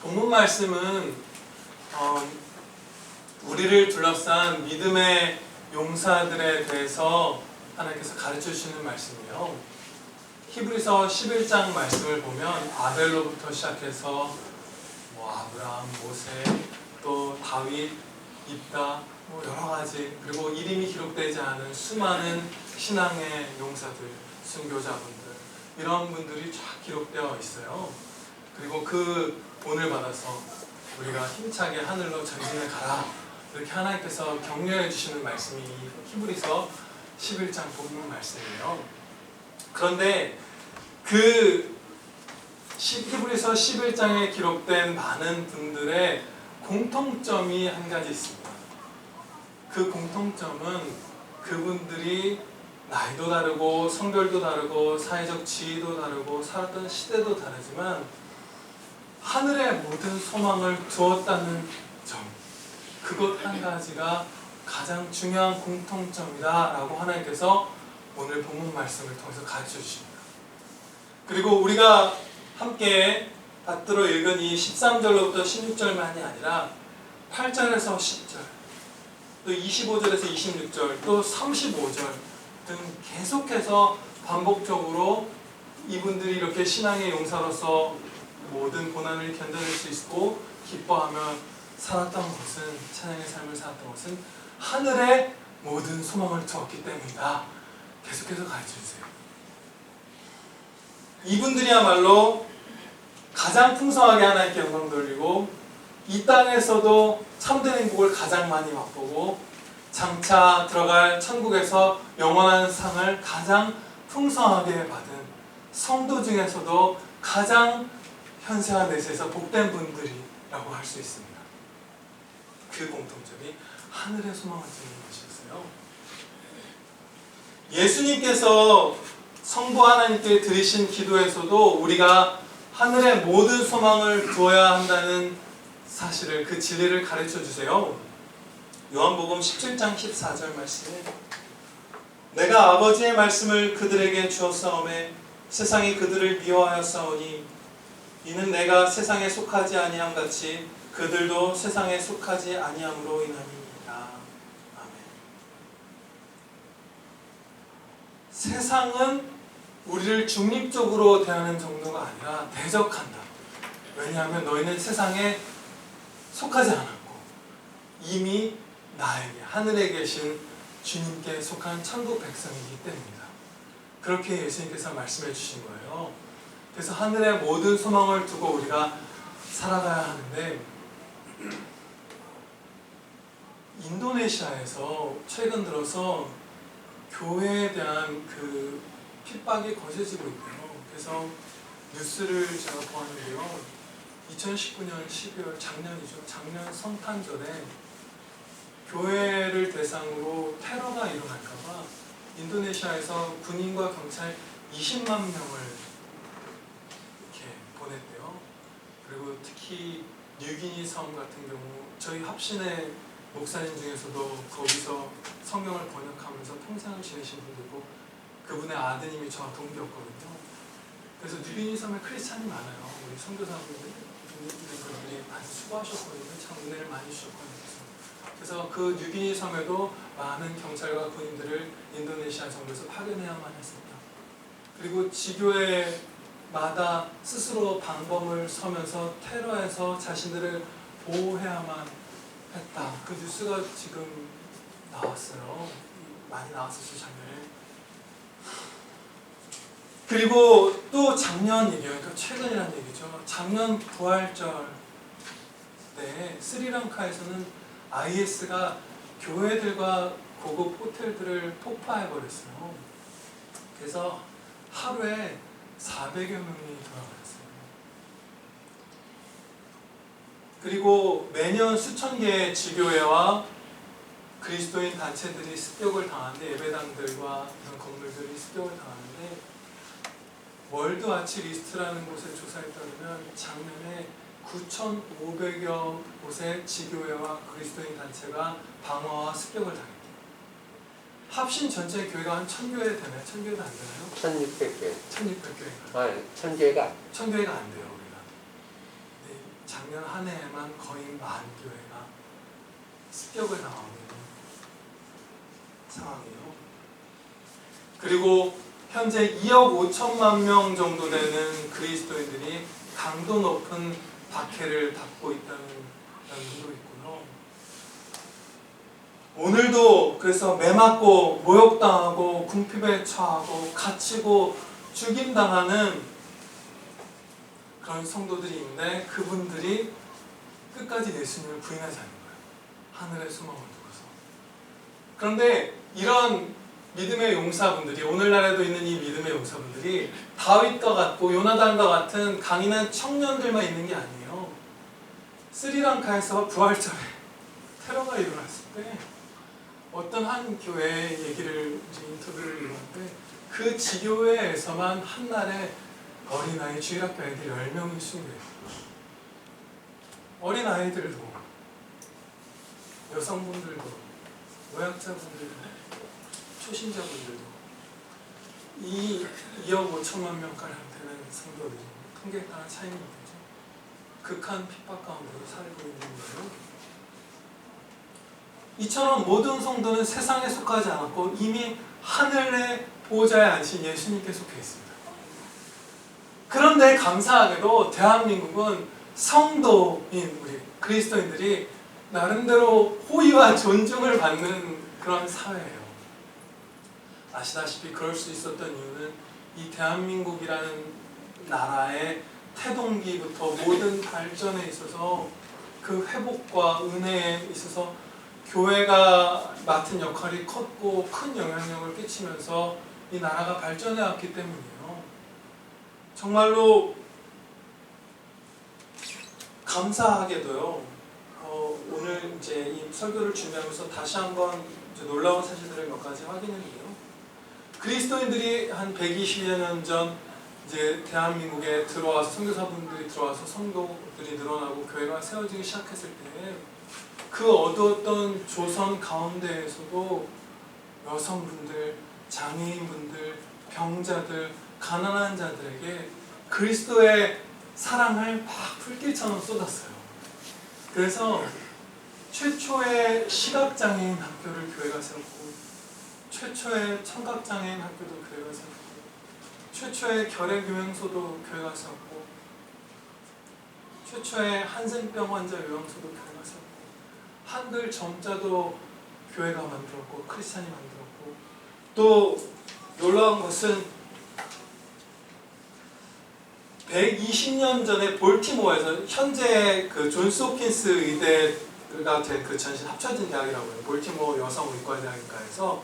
본문 말씀은 우리를 둘러싼 믿음의 용사들에 대해서 하나님께서 가르쳐 주시는 말씀이에요. 히브리서 11장 말씀을 보면 아벨로부터 시작해서 아브라함, 모세, 또 다윗, 입다, 여러 가지, 그리고 이름이 기록되지 않은 수많은 신앙의 용사들, 순교자분들, 이런 분들이 쫙 기록되어 있어요. 그리고 그 본을 받아서 우리가 힘차게 하늘로 전진해 가라, 이렇게 하나님께서 격려해 주시는 말씀이 히브리서 11장 본문 말씀이에요. 그런데 그 히브리서 11장에 기록된 많은 분들의 공통점이 한 가지 있습니다. 그 공통점은 그분들이 나이도 다르고 성별도 다르고 사회적 지위도 다르고 살았던 시대도 다르지만 하늘의 모든 소망을 두었다는 점, 그것 한 가지가 가장 중요한 공통점이다 라고 하나님께서 오늘 본문 말씀을 통해서 가르쳐 주십니다. 그리고 우리가 함께 받들어 읽은 이 13절로부터 16절만이 아니라 8절에서 10절, 또 25절에서 26절, 또 35절 등 계속해서 반복적으로 이분들이 이렇게 신앙의 용사로서 모든 고난을 견뎌낼 수 있고 기뻐하며 살았던 것은, 찬양의 삶을 살았던 것은 하늘의 모든 소망을 두었기 때문이다. 계속해서 가르쳐주세요. 이분들이야말로 가장 풍성하게 하나님께 영광 돌리고 이 땅에서도 참된 행복을 가장 많이 맛보고 장차 들어갈 천국에서 영원한 상을 가장 풍성하게 받은 성도 중에서도 가장 현세와 내세에서 복된 분들이라고 할 수 있습니다. 그 공통점이 하늘의 소망을 두는 것이었어요. 예수님께서 성부 하나님께 드리신 기도에서도 우리가 하늘의 모든 소망을 두어야 한다는 사실을, 그 진리를 가르쳐 주세요. 요한복음 17장 14절 말씀에 내가 아버지의 말씀을 그들에게 주었사오매 세상이 그들을 미워하였사오니 이는 내가 세상에 속하지 아니함 같이 그들도 세상에 속하지 아니함으로 인함이니라. 아멘. 세상은 우리를 중립적으로 대하는 정도가 아니라 대적한다. 왜냐하면 너희는 세상에 속하지 않았고 이미 나에게, 하늘에 계신 주님께 속한 천국 백성이기 때문이다. 그렇게 예수님께서 말씀해 주신 거예요. 그래서 하늘의 모든 소망을 두고 우리가 살아가야 하는데, 인도네시아에서 최근 들어서 교회에 대한 그 핍박이 거세지고 있고요. 그래서 뉴스를 제가 보았는데요. 2019년 12월, 작년 성탄절에 교회를 대상으로 테러가 일어날까봐 인도네시아에서 군인과 경찰 20만 명을 이렇게 보냈대요. 그리고 특히 뉴기니 섬 같은 경우 저희 합신의 목사님 중에서도 거기서 성경을 번역하면서 평생을 지내신 분들이고 그분의 아드님이 저와 동기였거든요. 그래서 뉴기니 섬에 크리스찬이 많아요. 우리 선교사분들이 많이 수고하셨거든요. 참 은혜를 많이 주셨거든요. 그래서 그 뉴기니 섬에도 많은 경찰과 군인들을 인도네시아 정부에서 파견해야만 했습니다. 그리고 지교회마다 스스로 방범을 서면서 테러에서 자신들을 보호해야만 했다. 그 뉴스가 지금 나왔어요. 많이 나왔었어요, 작년에. 그리고 또 작년 얘기예요. 그러니까 최근이라는 얘기죠. 작년 부활절 때 스리랑카에서는 IS가 교회들과 고급 호텔들을 폭파해버렸어요. 그래서 하루에 400여 명이 돌아가셨어요. 그리고 매년 수천 개의 지교회와 그리스도인 단체들이 습격을 당하는데, 예배당들과 이런 건물들이 습격을 당하는데, 월드 와치 리스트라는 곳의 조사에 따르면 작년에 9,500여 곳의 지교회와 그리스도인 단체가 방화와 습격을 당했대요. 합신 전체 교회가 한 1,000교회 되나요? 1,000교회도 안 되나요? 1600교회. 1,600교회인가요? 아니, 1,000교회가. 1,000교회가 안 돼요, 우리가. 네, 작년 한 해에만 거의 10,000 교회가 습격을 당하고 있는 상황이에요. 그리고 현재 2억 5천만 명 정도 되는 그리스도인들이 강도 높은 박해를 받고 있다는 연구도 있고요. 오늘도 그래서 매맞고 모욕당하고 궁핍에 처하고 갇히고 죽임당하는 그런 성도들이 있는데 그분들이 끝까지 예수님을 부인하지 않는 거예요. 하늘의 소망을 두고서. 그런데 이런 믿음의 용사분들이, 오늘날에도 있는 이 믿음의 용사분들이 다윗과 같고 요나단과 같은 강인한 청년들만 있는 게 아니에요. 스리랑카에서 부활절에 테러가 일어났을 때 어떤 한 교회의 얘기를 인터뷰를 읽었는데 그 지교회에서만 한날에 어린아이 주일학교 애들 10명이 순교해요. 어린아이들도, 여성분들도, 노약자분들도, 초신자분들도, 이 2억 5천만 명가량 되는 성도들이 통계에 따른 차이는 거죠. 극한 핍박 가운데로 살고 있는 거예요. 이처럼 모든 성도는 세상에 속하지 않았고 이미 하늘의 보호자에 앉으신 예수님께 속해 있습니다. 그런데 감사하게도 대한민국은 성도인 우리 그리스도인들이 나름대로 호의와 존중을 받는 그런 사회예요. 아시다시피 그럴 수 있었던 이유는 이 대한민국이라는 나라의 태동기부터 모든 발전에 있어서 그 회복과 은혜에 있어서 교회가 맡은 역할이 컸고 큰 영향력을 끼치면서 이 나라가 발전해 왔기 때문이에요. 정말로 감사하게도요. 오늘 이제 이 설교를 준비하면서 다시 한번 놀라운 사실들을 몇 가지 확인했는데요. 그리스도인들이 한 120년 전 이제 대한민국에 들어와서 선교사분들이 들어와서 성도들이 늘어나고 교회가 세워지기 시작했을 때 그 어두웠던 조선 가운데에서도 여성분들, 장애인분들, 병자들, 가난한 자들에게 그리스도의 사랑을 막 불길처럼 쏟았어요. 그래서 최초의 시각장애인 학교를 교회가 세웠고, 최초의 청각장애인 학교도 교회가 세웠고, 최초의 결핵요양소도 교회가 세웠고, 최초의 한센병 환자 요양소도 교회가 세웠고, 한글 점자도 교회가 만들었고 크리스찬이 만들었고, 또 놀라운 것은 120년 전에 볼티모어에서 현재 그 존스 홉킨스 의대가 된 그 전신 합쳐진 대학이라고 해요. 볼티모어 여성의과대학가에서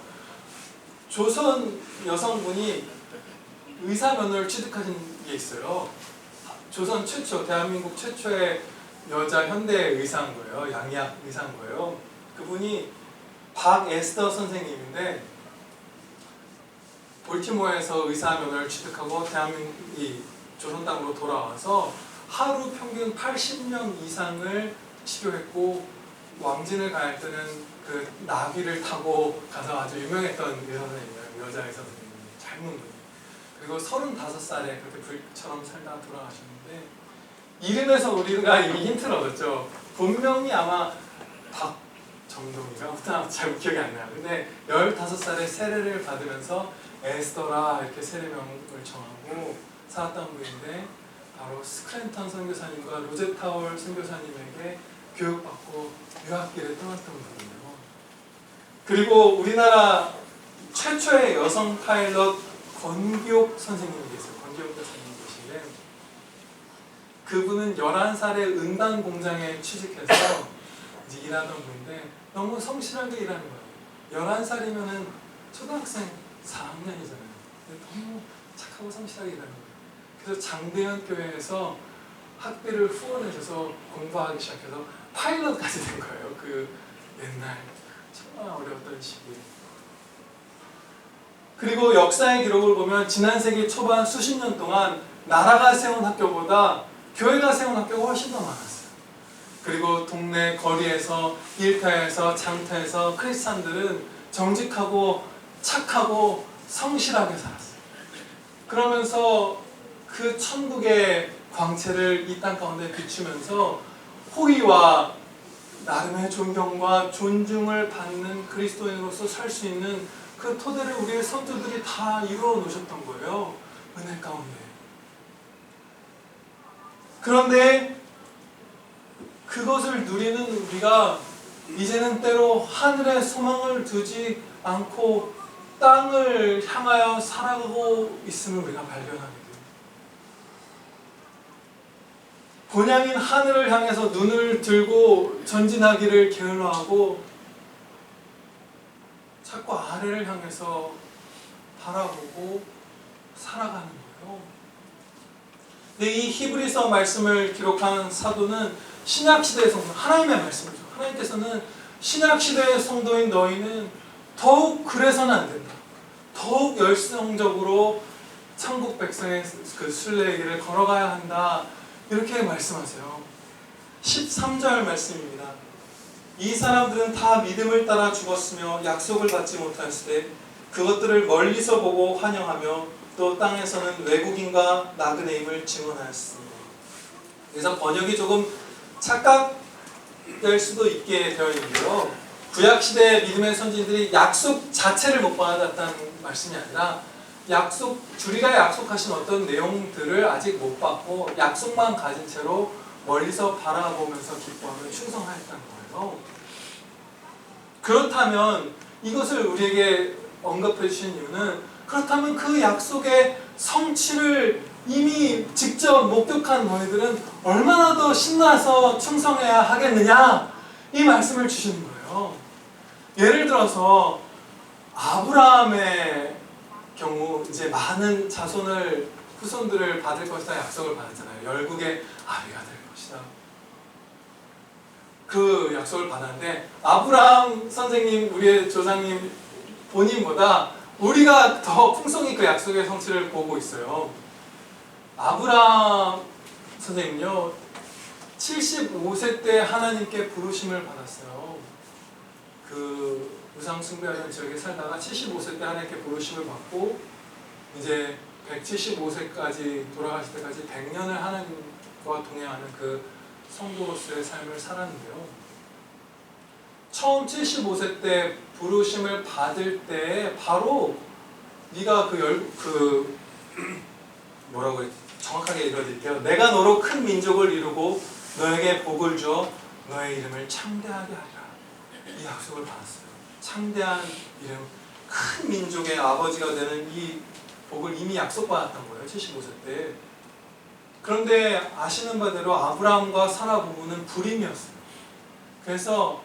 조선 여성분이 의사 면허를 취득하신 게 있어요. 조선 최초, 대한민국 최초의 여자 현대 의사인 거예요. 양의학 의사인 거예요. 그분이 박에스더 선생님인데 볼티모어에서 의사 면허를 취득하고 대한민국 조선 땅으로 돌아와서 하루 평균 80명 이상을 치료했고, 왕진을 갈 때는 그 나귀를 타고 가서 아주 유명했던 의사 선생님이에요. 여자 의사 선생님이 젊은 분이. 그리고 35살에 그렇게 불처럼 살다 돌아가셨는데, 이름에서 우리가 이미 힌트를 얻었죠. 본명이 아마 박정동인가? 아무튼 잘 기억이 안 나요. 근데 15살에 세례를 받으면서 에스더라 이렇게 세례명을 정하고 살았던 분인데, 바로 스크랜턴 선교사님과 로제타월 선교사님에게 교육받고 유학길에 떠났던 분이에요. 그리고 우리나라 최초의 여성 파일럿 권기옥 선생님이 계세요. 권기옥 선생님이 계신데, 그분은 11살에 응당 공장에 취직해서 이제 일하던 분인데 너무 성실하게 일하는 거예요. 11살이면은 초등학생 4학년이잖아요. 너무 착하고 성실하게 일하는 거예요. 그래서 장대현 교회에서 학비를 후원해줘서 공부하기 시작해서 파일럿까지 된 거예요. 그 옛날 정말 어려웠던 시기에. 그리고 역사의 기록을 보면 지난 세기 초반 수십 년 동안 나라가 세운 학교보다 교회가 세운 학교가 훨씬 더 많았어요. 그리고 동네 거리에서, 일터에서, 장터에서 크리스찬들은 정직하고 착하고 성실하게 살았어요. 그러면서 그 천국의 광채를 이 땅 가운데 비추면서 호의와 나름의 존경과 존중을 받는 그리스도인으로서 살 수 있는 그 토대를 우리의 선조들이 다 이루어 놓으셨던 거예요. 은혜 가운데. 그런데 그것을 누리는 우리가 이제는 때로 하늘에 소망을 두지 않고 땅을 향하여 살아가고 있음을 우리가 발견하게 돼요. 본향인 하늘을 향해서 눈을 들고 전진하기를 게을러하고 자꾸 아래를 향해서 바라보고 살아가는 거예요. 근데 이 히브리서 말씀을 기록한 사도는 신약시대의 성도, 하나님의 말씀이죠. 하나님께서는 신약시대의 성도인 너희는 더욱 그래서는 안 된다. 더욱 열성적으로 천국 백성의 그 순례의 길을 걸어가야 한다. 이렇게 말씀하세요. 13절 말씀입니다. 이 사람들은 다 믿음을 따라 죽었으며 약속을 받지 못하였으되 그것들을 멀리서 보고 환영하며 또 땅에서는 외국인과 나그네임을 증언하였습니다. 그래서 번역이 조금 착각될 수도 있게 되어 있는데요. 구약시대 믿음의 선진들이 약속 자체를 못 받았다는 말씀이 아니라 주리가 약속하신 어떤 내용들을 아직 못 받고 약속만 가진 채로 멀리서 바라보면서 기뻐하며 충성하였다는 거예요. 그렇다면 이것을 우리에게 언급해 주신 이유는 그렇다면 그 약속의 성취를 이미 직접 목격한 너희들은 얼마나 더 신나서 충성해야 하겠느냐 이 말씀을 주시는 거예요. 예를 들어서 아브라함의 경우 이제 많은 후손들을 받을 것이다 약속을 받았잖아요. 열국의 아비가 될 것이다. 그 약속을 받았는데 아브라함 선생님, 우리의 조상님 본인보다 우리가 더 풍성히 그 약속의 성취를 보고 있어요. 아브라함 선생님요 75세 때 하나님께 부르심을 받았어요. 그 우상 숭배하는 지역에 살다가 75세 때 하나님께 부르심을 받고 이제 175세까지 돌아가실 때까지 100년을 하나님과 동행하는 그 성도로서의 삶을 살았는데요. 처음 75세 때 부르심을 받을 때 바로 네가 뭐라고 했지? 정확하게 읽어드릴게요. 내가 너로 큰 민족을 이루고 너에게 복을 주어 너의 이름을 창대하게 하리라. 이 약속을 받았어요. 창대한 이름, 큰 민족의 아버지가 되는 이 복을 이미 약속받았던 거예요. 75세 때. 그런데 아시는 바대로 아브라함과 사라 부부는 불임이었어요. 그래서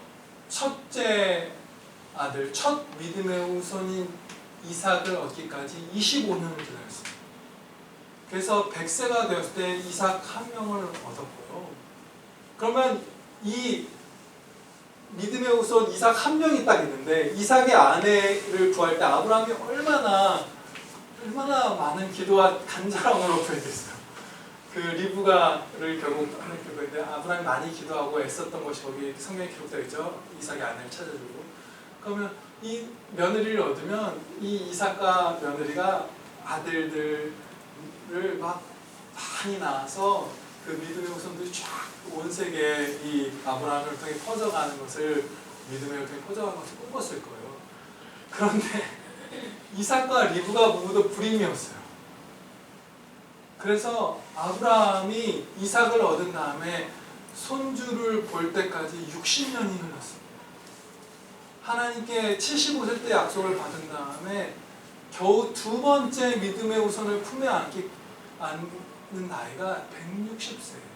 첫째 아들, 첫 믿음의 후손인 이삭을 얻기까지 25년을 기다렸어요. 그래서 100세가 되었을 때 이삭 한 명을 얻었고요. 그러면 이 믿음의 후손 이삭 한 명이 딱 있는데 이삭의 아내를 구할 때 아브라함이 얼마나 많은 기도와 간절함으로 구했겠어요. 그 리브가를 결국 하나님께 구했는데 아브라함이 많이 기도하고 애썼던 것이 거기 성경에 기록되어 있죠. 이삭의 아내를 찾아주고. 그러면 이 며느리를 얻으면 이 이삭과 며느리가 아들들을 막 많이 낳아서 그 믿음의 후손들이 쫙 온 세계에 이 아브라함을 통해 퍼져가는 것을 믿음을 통해 퍼져가는 것을 꿈꿨을 거예요. 그런데 이삭과 리브가 부부도 불임이었어요. 그래서 아브라함이 이삭을 얻은 다음에 손주를 볼 때까지 60년이 흘렀습니다. 하나님께 75세 때 약속을 받은 다음에 겨우 두 번째 믿음의 후손을 품에 안는 나이가 160세예요.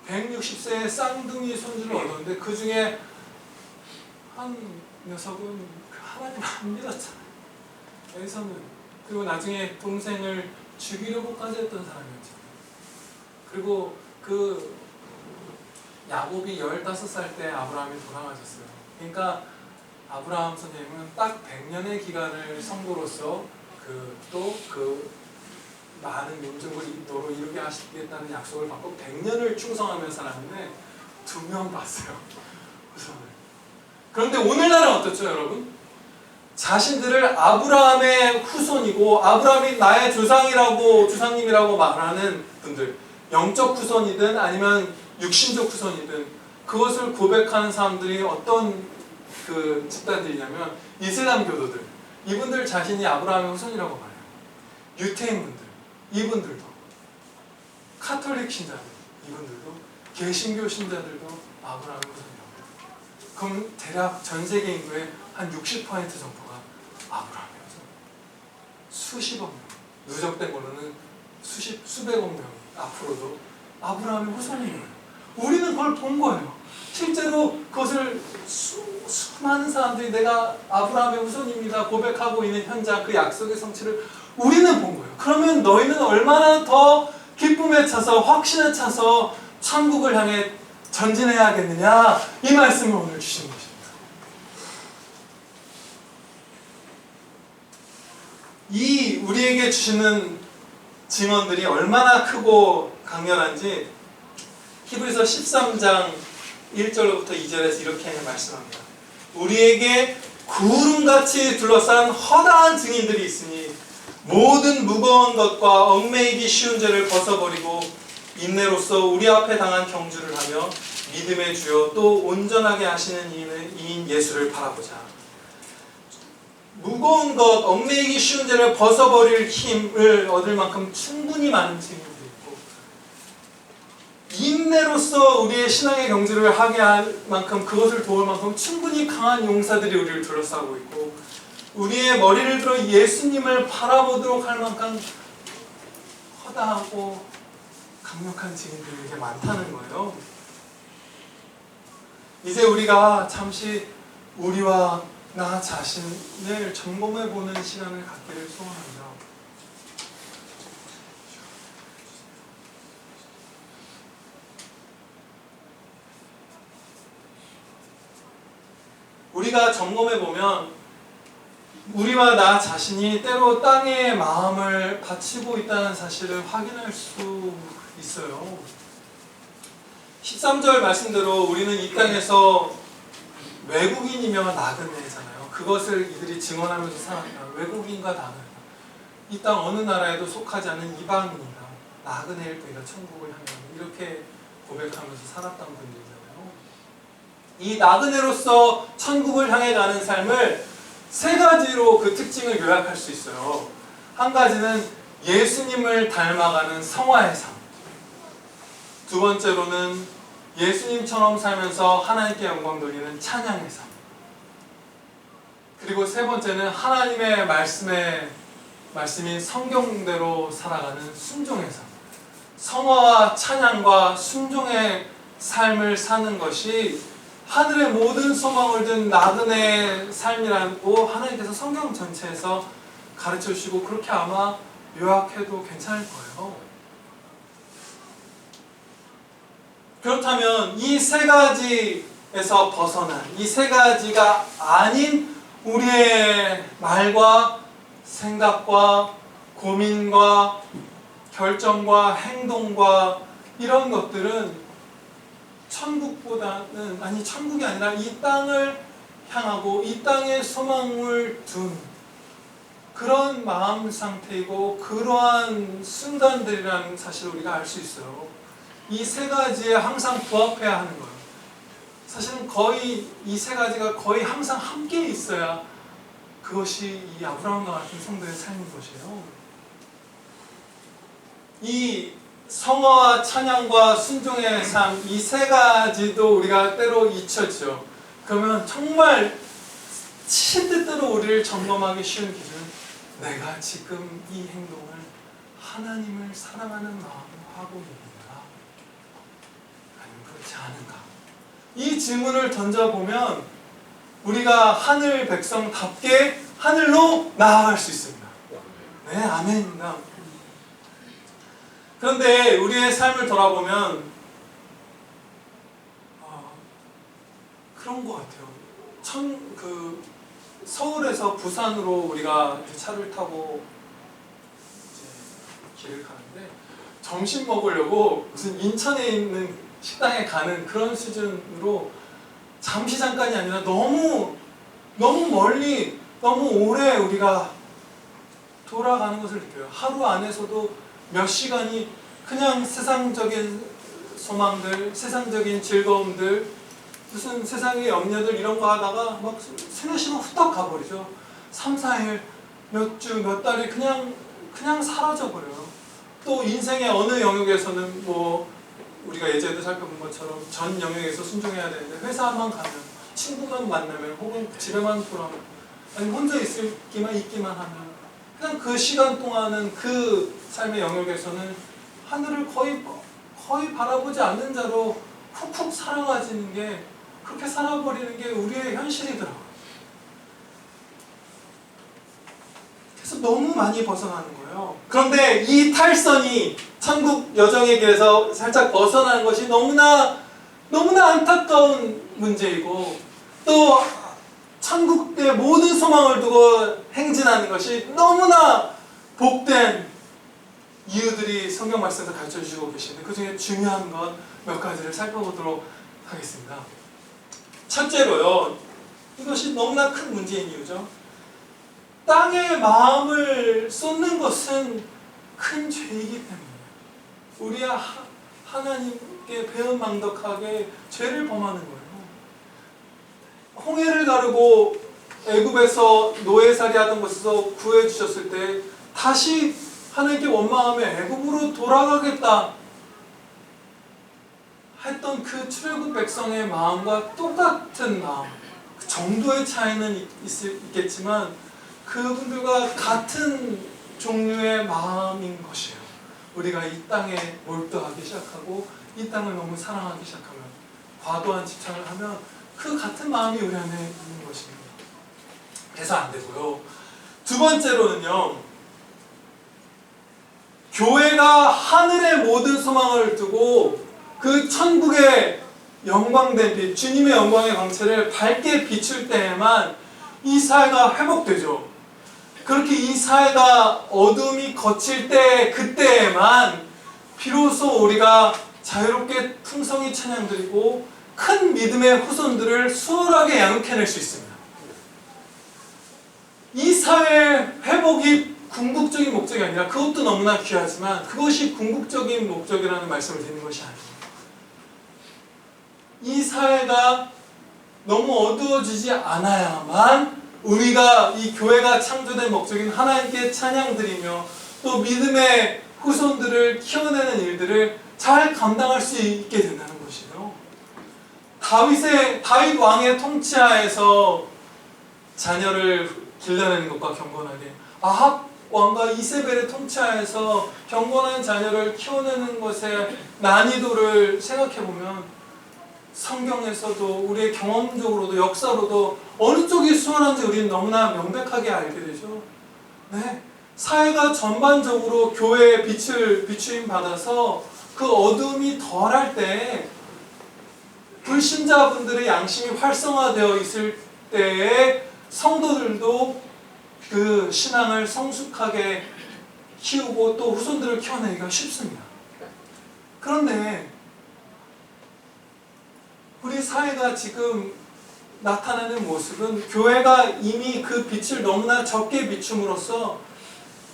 160세에 쌍둥이 손주를 얻었는데 그 중에 한 녀석은 하나님 안 믿었잖아요. 에서는. 그리고 나중에 동생을 죽이려고까지 했던 사람이었죠. 그리고 그 야곱이 15살 때 아브라함이 돌아가셨어요. 그러니까 아브라함 선생님은 딱 100년의 기간을 성도로서 그 많은 민족을 너로 이루게 하시겠다는 약속을 받고 100년을 충성하며 살았는데 2명 봤어요. 후손을. 그런데 오늘날은 어떻죠, 여러분? 자신들을 아브라함의 후손이고 아브라함이 나의 조상님이라고 말하는 분들, 영적 후손이든 아니면 육신적 후손이든 그것을 고백하는 사람들이 어떤 그 집단들이냐면 이슬람 교도들, 이분들 자신이 아브라함의 후손이라고 말해요. 유태인분들, 이분들도, 카톨릭 신자들, 이분들도, 개신교 신자들도 아브라함의 후손이라고 해요. 그럼 대략 전 세계 인구의 한 60% 정도가 아브라함의 후손. 수십억 명, 누적된 걸로는 수백억 명이 앞으로도 아브라함의 후손이에요. 우리는 그걸 본 거예요. 실제로 그것을 수많은 사람들이 내가 아브라함의 후손입니다 고백하고 있는 현장, 그 약속의 성취를 우리는 본 거예요. 그러면 너희는 얼마나 더 기쁨에 차서 확신에 차서 천국을 향해 전진해야겠느냐, 이 말씀을 오늘 주신 것입니다. 이 우리에게 주시는 증언들이 얼마나 크고 강렬한지 히브리서 13장 1절부터 2절에서 이렇게 말씀합니다. 우리에게 구름같이 둘러싼 허다한 증인들이 있으니 모든 무거운 것과 얽매이기 쉬운 죄를 벗어버리고 인내로서 우리 앞에 당한 경주를 하며 믿음의 주요 또 온전하게 하시는 이인 예수를 바라보자. 무거운 것, 얽매이기 쉬운 죄를 벗어버릴 힘을 얻을 만큼 충분히 많은 증인들이 있고, 인내로서 우리의 신앙의 경주를 하게 할 만큼, 그것을 도울 만큼 충분히 강한 용사들이 우리를 둘러싸고 있고, 우리의 머리를 들어 예수님을 바라보도록 할 만큼 허다하고 강력한 증인들이 이렇게 많다는 거예요. 이제 우리가 잠시 우리와 나 자신을 점검해보는 시간을 갖기를 소원합니다. 우리가 점검해보면 우리와 나 자신이 때로 땅에 마음을 바치고 있다는 사실을 확인할 수 있어요. 13절 말씀대로 우리는 이 땅에서 외국인이며 나그네잖아요. 그것을 이들이 증언하면서 살았다. 외국인과 나그네. 이 땅 어느 나라에도 속하지 않은 이방인이다. 나그네일 뿐이다. 천국을 향해 이렇게 고백하면서 살았던 분들이잖아요. 이 나그네로서 천국을 향해 가는 삶을 세 가지로 그 특징을 요약할 수 있어요. 한 가지는 예수님을 닮아가는 성화의 삶. 두 번째로는 예수님처럼 살면서 하나님께 영광 돌리는 찬양의 삶. 그리고 세 번째는 하나님의 말씀인 성경대로 살아가는 순종의 삶. 성화와 찬양과 순종의 삶을 사는 것이 하늘의 모든 소망을 둔 나그네의 삶이라고 하나님께서 성경 전체에서 가르쳐 주시고, 그렇게 아마 요약해도 괜찮을 거예요. 그렇다면 이 세 가지에서 벗어난, 이 세 가지가 아닌 우리의 말과 생각과 고민과 결정과 행동과 이런 것들은 천국보다는, 아니 천국이 아니라 이 땅을 향하고 이 땅에 소망을 둔 그런 마음 상태이고, 그러한 순간들이라는 사실을 우리가 알 수 있어요. 이 세 가지에 항상 부합해야 하는 거예요. 사실은 거의 이 세 가지가 거의 항상 함께 있어야 그것이 이 아브라함과 같은 성도의 삶인 것이에요. 이 성화와 찬양과 순종의 삶, 이 세 가지도 우리가 때로 잊혀지죠. 그러면 정말 시때때로 우리를 점검하기 쉬운 기준은 내가 지금 이 행동을 하나님을 사랑하는 마음으로 하고 있는가, 아니면 그렇지 않은가. 이 질문을 던져보면 우리가 하늘 백성답게 하늘로 나아갈 수 있습니다. 네, 아멘입니다. 그런데 우리의 삶을 돌아보면 그런 것 같아요. 서울에서 부산으로 우리가 차를 타고 이제 길을 가는데, 점심 먹으려고 무슨 인천에 있는 식당에 가는 그런 수준으로 잠시 잠깐이 아니라 너무 멀리, 너무 오래 우리가 돌아가는 것을 느껴요. 하루 안에서도 몇 시간이 그냥 세상적인 소망들, 세상적인 즐거움들, 무슨 세상의 염려들 이런 거 하다가 막 세네 시간 후딱 가버리죠. 3, 4일, 몇 주, 몇 달이 그냥 사라져버려요. 또 인생의 어느 영역에서는 뭐 우리가 예전에도 살펴본 것처럼 전 영역에서 순종해야 되는데 회사만 가면, 친구만 만나면, 혹은 집에만 돌아오면, 아니 혼자 있기만 하면 그냥 그 시간 동안은 그 삶의 영역에서는 하늘을 거의 바라보지 않는 자로 쿡쿡 살아가지는 게, 그렇게 살아버리는 게 우리의 현실이더라고요. 그래서 너무 많이 벗어나는 거예요. 그런데 이 탈선이 천국 여정의 길에서 살짝 벗어나는 것이 너무나 안타까운 문제이고, 또 천국의 모든 소망을 두고 행진하는 것이 너무나 복된 이유들이 성경 말씀에서 가르쳐 주시고 계시는데, 그 중에 중요한 것 몇 가지를 살펴보도록 하겠습니다. 첫째로요, 이것이 너무나 큰 문제인 이유죠. 땅에 마음을 쏟는 것은 큰 죄이기 때문이에요. 우리야 하나님께 배은망덕하게 죄를 범하는 거예요. 홍해를 가르고 애굽에서 노예살이 하던 곳에서 구해주셨을 때 다시 하나님께 원망하며 애굽으로 돌아가겠다 했던 그 출애굽 백성의 마음과 똑같은 마음, 그 정도의 차이는 있겠지만 그분들과 같은 종류의 마음인 것이에요. 우리가 이 땅에 몰두하기 시작하고 이 땅을 너무 사랑하기 시작하면, 과도한 집착을 하면 그 같은 마음이 우리 안에 있는 것입니다. 그래서 안 되고요. 두 번째로는요, 교회가 하늘의 모든 소망을 두고 그 천국의 영광된 빛, 주님의 영광의 광채를 밝게 비출 때에만 이 사회가 회복되죠. 그렇게 이 사회가 어둠이 거칠 때, 그때에만 비로소 우리가 자유롭게 풍성히 찬양드리고 큰 믿음의 후손들을 수월하게 양육해낼 수 있습니다. 이 사회의 회복이 궁극적인 목적이 아니라, 그것도 너무나 귀하지만 그것이 궁극적인 목적이라는 말씀을 드리는 것이 아니에요. 이 사회가 너무 어두워지지 않아야만 우리가, 이 교회가 창조된 목적인 하나님께 찬양드리며 또 믿음의 후손들을 키워내는 일들을 잘 감당할 수 있게 된다는 것이에요. 다윗 왕의 통치하에서 자녀를 길러내는 것과 경건하게, 아합 왕과 이세벨의 통치하에서 경건한 자녀를 키워내는 것의 난이도를 생각해보면 성경에서도 우리의 경험적으로도 역사로도 어느 쪽이 수월한지 우리는 너무나 명백하게 알게 되죠. 네, 사회가 전반적으로 교회의 빛을 비추임 받아서 그 어둠이 덜할 때, 불신자분들의 양심이 활성화되어 있을 때에 성도들도 그 신앙을 성숙하게 키우고 또 후손들을 키워내기가 쉽습니다. 그런데 우리 사회가 지금 나타나는 모습은, 교회가 이미 그 빛을 너무나 적게 비춤으로써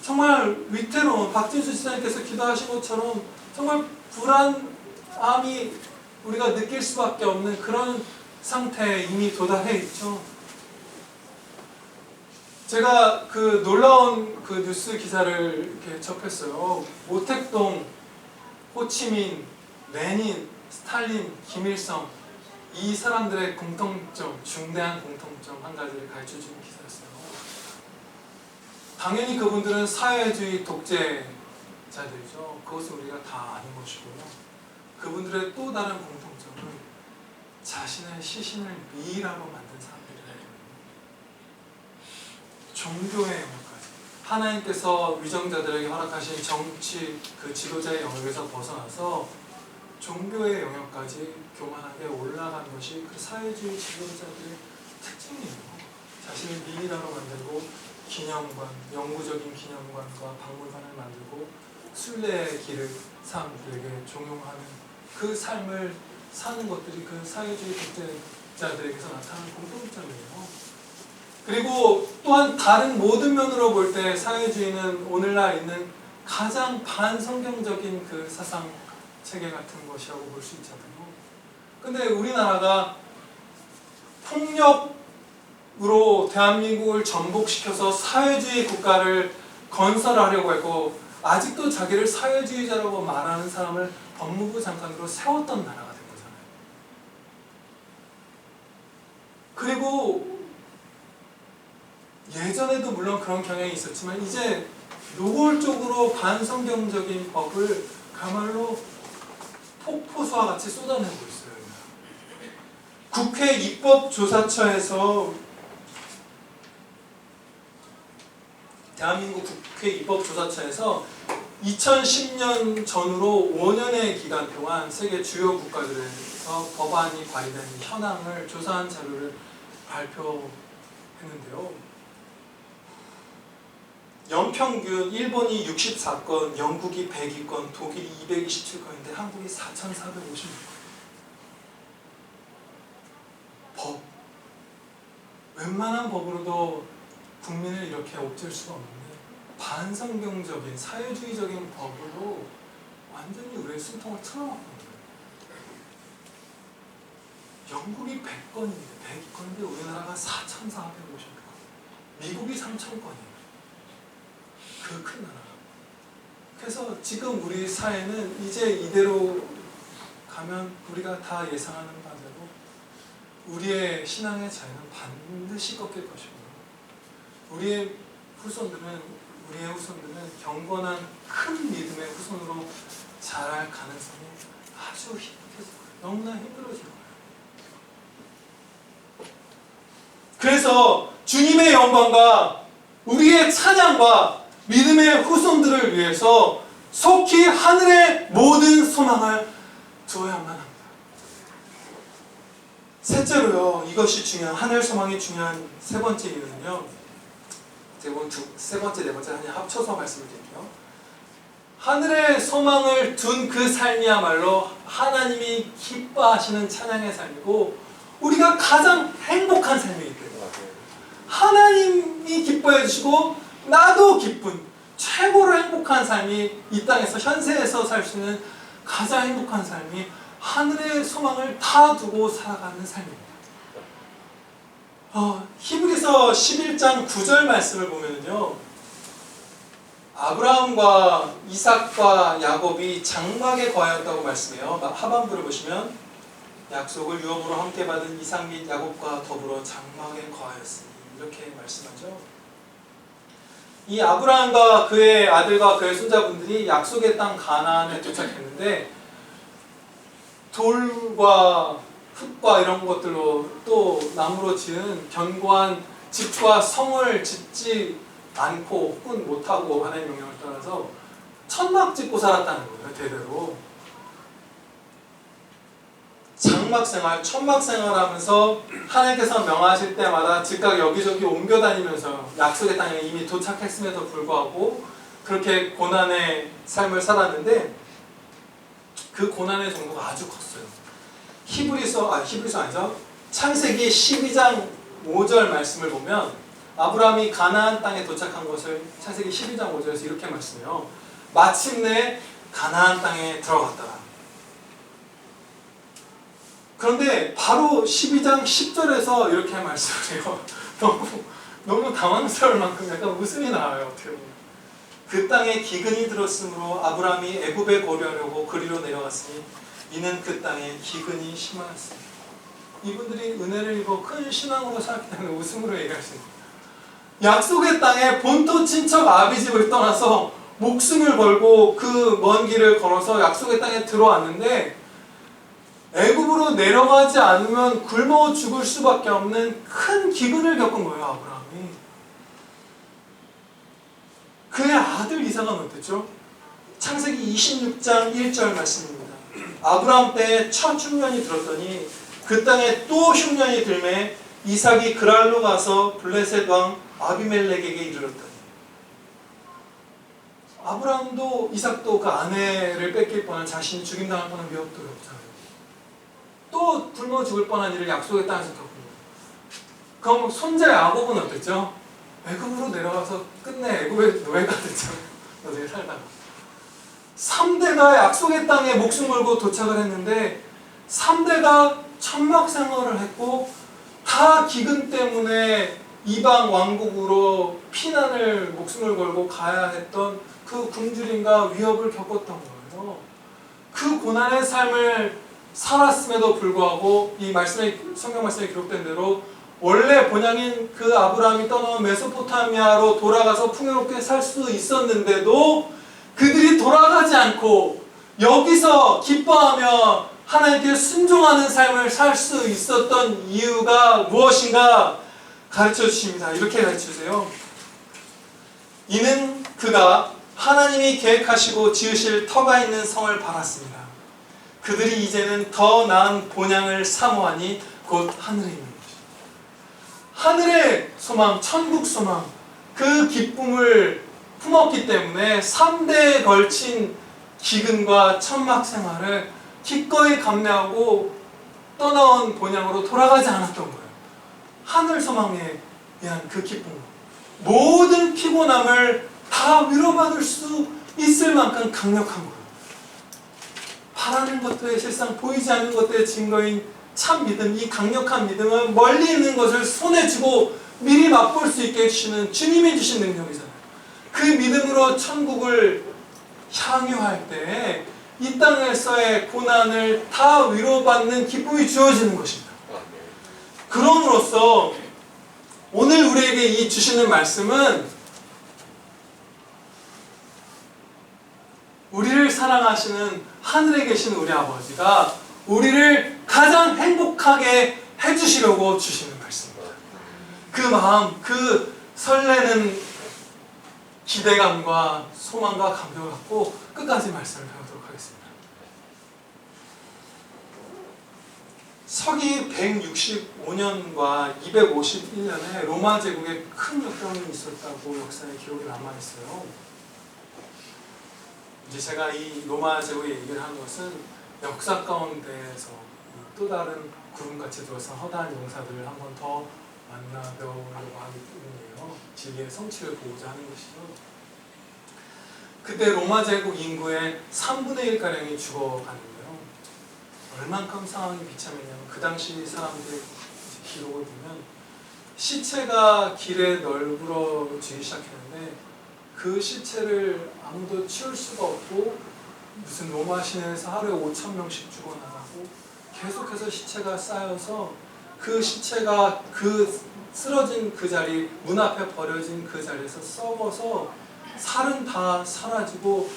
정말 위태로운, 박진수 지사님께서 기도하신 것처럼 정말 불안함이 우리가 느낄 수밖에 없는 그런 상태에 이미 도달해 있죠. 제가 그 놀라운 그 뉴스 기사를 이렇게 접했어요. 모택동, 호치민, 레닌, 스탈린, 김일성, 이 사람들의 공통점, 중대한 공통점 한 가지를 가르쳐주는 기사였어요. 당연히 그분들은 사회주의 독재자들이죠. 그것은 우리가 다 아는 것이고요. 그분들의 또 다른 공통점은 자신의 시신을 미이라로 만든 사람들이에요. 종교의 영역까지, 하나님께서 위정자들에게 허락하신 정치 그 지도자의 영역에서 벗어나서 종교의 영역까지 교만하게 올라간 것이 그 사회주의 지도자들의 특징이에요. 자신을 미이라로 만들고 기념관, 영구적인 기념관과 박물관을 만들고 순례의 길을 사람들에게 종용하는 그 삶을 사는 것들이 그 사회주의 독재자들에게서 나타나는 공통점이에요. 그리고 또한 다른 모든 면으로 볼 때 사회주의는 오늘날 있는 가장 반성경적인 그 사상 체계 같은 것이라고 볼 수 있잖아요. 근데 우리나라가 폭력으로 대한민국을 전복시켜서 사회주의 국가를 건설하려고 했고 아직도 자기를 사회주의자라고 말하는 사람을 법무부 장관으로 세웠던 나라가 된 거잖아요. 그리고 예전에도 물론 그런 경향이 있었지만 이제 노골적으로 반성경적인 법을 그야말로 폭포수와 같이 쏟아내고 있어요. 국회 입법조사처에서 대한민국 국회 입법조사처에서 2010년 전후로 5년의 기간 동안 세계 주요 국가들에서 법안이 발의된 현황을 조사한 자료를 발표했는데요. 연평균 일본이 64건, 영국이 102건, 독일이 227건인데 한국이 4,456건. 법. 웬만한 법으로도 국민을 이렇게 옥죄일 수가 없는데 반성경적인 사회주의적인 법으로 완전히 우리의 숨통을 틀어막는 거예요. 영국이 100건인데 우리나라가 4,450건, 미국이 3,000건이에요. 그 큰 나라. 그래서 지금 우리 사회는 이제 이대로 가면 우리가 다 예상하는 바대로 우리의 신앙의 자유는 반드시 꺾일 것이고 우리의 후손들은 경건한 큰 믿음의 후손으로 자랄 가능성이 아주 희박해질 거예요. 너무나 힘들어질 거예요. 그래서 주님의 영광과 우리의 찬양과 믿음의 후손들을 위해서 속히 하늘의 모든 소망을 두어야만 합니다. 셋째로요, 이것이 중요한, 하늘 소망이 중요한 세 번째 이유는요, 제가 세 번째, 네 번째 합쳐서 말씀을 드릴게요. 하늘의 소망을 둔 그 삶이야말로 하나님이 기뻐하시는 찬양의 삶이고 우리가 가장 행복한 삶이기 때문에 하나님이 기뻐해 주시고 나도 기쁜 최고로 행복한 삶이 이 땅에서 현세에서 살 수 있는 가장 행복한 삶이 하늘의 소망을 다 두고 살아가는 삶입니다. 히브리서 11장 9절 말씀을 보면요, 아브라함과 이삭과 야곱이 장막에 거하였다고 말씀해요. 하반부를 보시면 약속을 유업으로 함께 받은 이삭 및 야곱과 더불어 장막에 거하였으니 이렇게 말씀하죠. 이 아브라함과 그의 아들과 그의 손자분들이 약속의 땅 가나안에 도착했는데 돌과 흙과 이런 것들로 또 나무로 지은 견고한 집과 성을 짓지 않고 혹은 못하고 하나님의 명령을 따라서 천막 짓고 살았다는 거예요. 대대로 장막생활, 천막생활하면서 하나님께서 명하실 때마다 즉각 여기저기 옮겨 다니면서 약속의 땅에 이미 도착했음에도 불구하고 그렇게 고난의 삶을 살았는데 그 고난의 정도가 아주 컸어요. 히브리서 아니죠. 창세기 12장 5절 말씀을 보면 아브라함이 가나안 땅에 도착한 것을 창세기 12장 5절에서 이렇게 말씀해요. 마침내 가나안 땅에 들어갔더라. 그런데 바로 12장 10절에서 이렇게 말씀을 해요. 너무 당황스러울 만큼 약간 웃음이 나와요. 어떻게 보면. 그 땅에 기근이 들었으므로 아브라함이 애굽에 거류하려고 그리로 내려갔으니 이는 그 땅에 기근이 심하였습니다. 이분들이 은혜를 입어 큰 신앙으로 살았기 때문에 웃음으로 얘기하십니다. 약속의 땅에 본토 친척 아비집을 떠나서 목숨을 걸고 그 먼 길을 걸어서 약속의 땅에 들어왔는데 애굽으로 내려가지 않으면 굶어 죽을 수밖에 없는 큰 기근을 겪은 거예요. 아브라함이. 그의 아들 이삭은 어땠죠? 창세기 26장 1절 말씀입니다. 아브라함 때에 첫 흉년이 들었더니 그 땅에 또 흉년이 들매 이삭이 그랄로 가서 블레셋 왕 아비멜렉에게 이르렀더니. 아브라함도 이삭도 그 아내를 뺏길 뻔한, 자신이 죽임당할 뻔한 위협도 없잖아요. 또 굶어 죽을 뻔한 일을 약속의 땅에서 겪습니다. 그럼 손자 야곱은 어땠죠? 애굽으로 내려가서 끝내 애굽의 노예가 됐죠. 나중에 살다가 3대가 약속의 땅에 목숨 걸고 도착을 했는데 3대가 천막 생활을 했고 다 기근 때문에 이방 왕국으로 피난을 목숨을 걸고 가야 했던 그 굶주림과 위협을 겪었던 거예요. 그 고난의 삶을 살았음에도 불구하고 이 말씀에, 성경 말씀에 기록된 대로 원래 본향인 그 아브라함이 떠나온 메소포타미아로 돌아가서 풍요롭게 살 수 있었는데도 그들이 돌아가지 않고 여기서 기뻐하며 하나님께 순종하는 삶을 살 수 있었던 이유가 무엇인가 가르쳐 주십니다. 이렇게 가르쳐 주세요. 이는 그가 하나님이 계획하시고 지으실 터가 있는 성을 바랐습니다. 그들이 이제는 더 나은 본향을 사모하니 곧 하늘에 있는 것입니다. 하늘의 소망, 천국 소망, 그 기쁨을 품었기 때문에 3대에 걸친 기근과 천막 생활을 기꺼이 감내하고 떠나온 본향으로 돌아가지 않았던 거예요. 하늘 소망에 대한 그 기쁨, 모든 피곤함을 다 위로받을 수 있을 만큼 강력한 거예요. 바라는 것들의 실상 보이지 않는 것들의 증거인 참 믿음, 이 강력한 믿음은 멀리 있는 것을 손에 쥐고 미리 맛볼 수 있게 해주시는 주님이 주신 능력이잖아요. 그 믿음으로 천국을 향유할 때 이 땅에서의 고난을 다 위로받는 기쁨이 주어지는 것입니다. 그럼으로써 오늘 우리에게 이 주시는 말씀은 우리를 사랑하시는 하늘에 계신 우리 아버지가 우리를 가장 행복하게 해주시려고 주시는 말씀입니다. 그 마음, 그 설레는 기대감과 소망과 감격을 갖고 끝까지 말씀을 배우도록 하겠습니다. 서기 165년과 251년에 로마 제국에 큰 역경이 있었다고 역사에 기록이 남아있어요. 이제 제가 이 로마 제국의 얘기를 한 것은 역사 가운데에서 또 다른 구름같이 들어선 허다한 용사들을 한 번 더 만나 배우려고 하기 때문이에요. 진리의 성취를 보고자 하는 것이죠. 그때 로마 제국 인구의 3분의 1가량이 죽어가는데요. 얼만큼 상황이 비참했냐면 그 당시 사람들의 기록을 보면 시체가 길에 널브러지기 시작했는데 그 시체를 아무도 치울 수가 없고 무슨 로마 시내에서 하루에 5,000명씩 죽어나가고 계속해서 시체가 쌓여서 그 시체가 그 쓰러진 그 자리, 문 앞에 버려진 그 자리에서 썩어서 살은 다 사라지고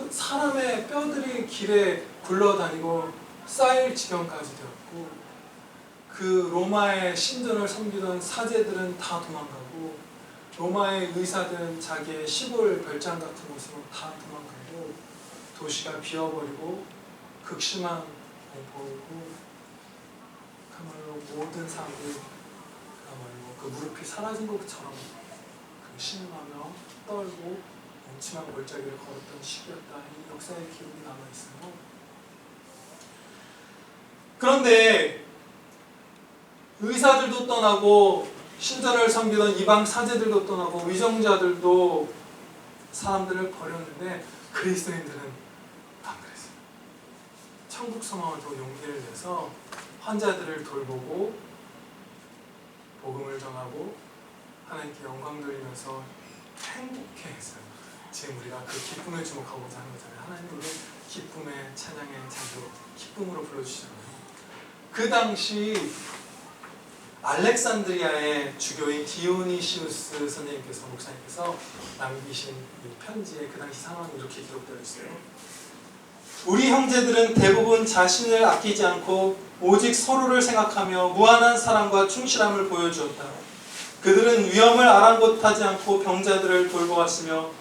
사람의 뼈들이 길에 굴러다니고 쌓일 지경까지 되었고 그 로마의 신전을 섬기던 사제들은 다 도망가고 로마의 의사들은 자기의 시골 별장 같은 곳으로 다 도망가고 도시가 비어버리고 극심한 공포이고 그야말로 모든 사람들이 그야말로 그 무릎이 사라진 것처럼 그 신음하며 떨고 음침한 골짜기를 걸었던 시기였다. 이 역사의 기록이 남아있어요. 그런데 의사들도 떠나고 신전을 섬기던 이방 사제들도 떠나고 위정자들도 사람들을 버렸는데 그리스도인들은 안 그랬어요. 천국 소망을 더 용기를 내서 환자들을 돌보고 복음을 전하고 하나님께 영광 돌리면서 행복해했어요. 지금 우리가 그 기쁨에 주목하고자 하는 거잖아요. 하나님은 우리 기쁨의 찬양의 자주 기쁨으로 불러주시잖아요. 그 당시 알렉산드리아의 주교인 디오니시우스 선생님께서 목사님께서 남기신 이 편지에 그 당시 상황이 이렇게 기록되어 있어요. 우리 형제들은 대부분 자신을 아끼지 않고 오직 서로를 생각하며 무한한 사랑과 충실함을 보여주었다. 그들은 위험을 아랑곳하지 않고 병자들을 돌보았으며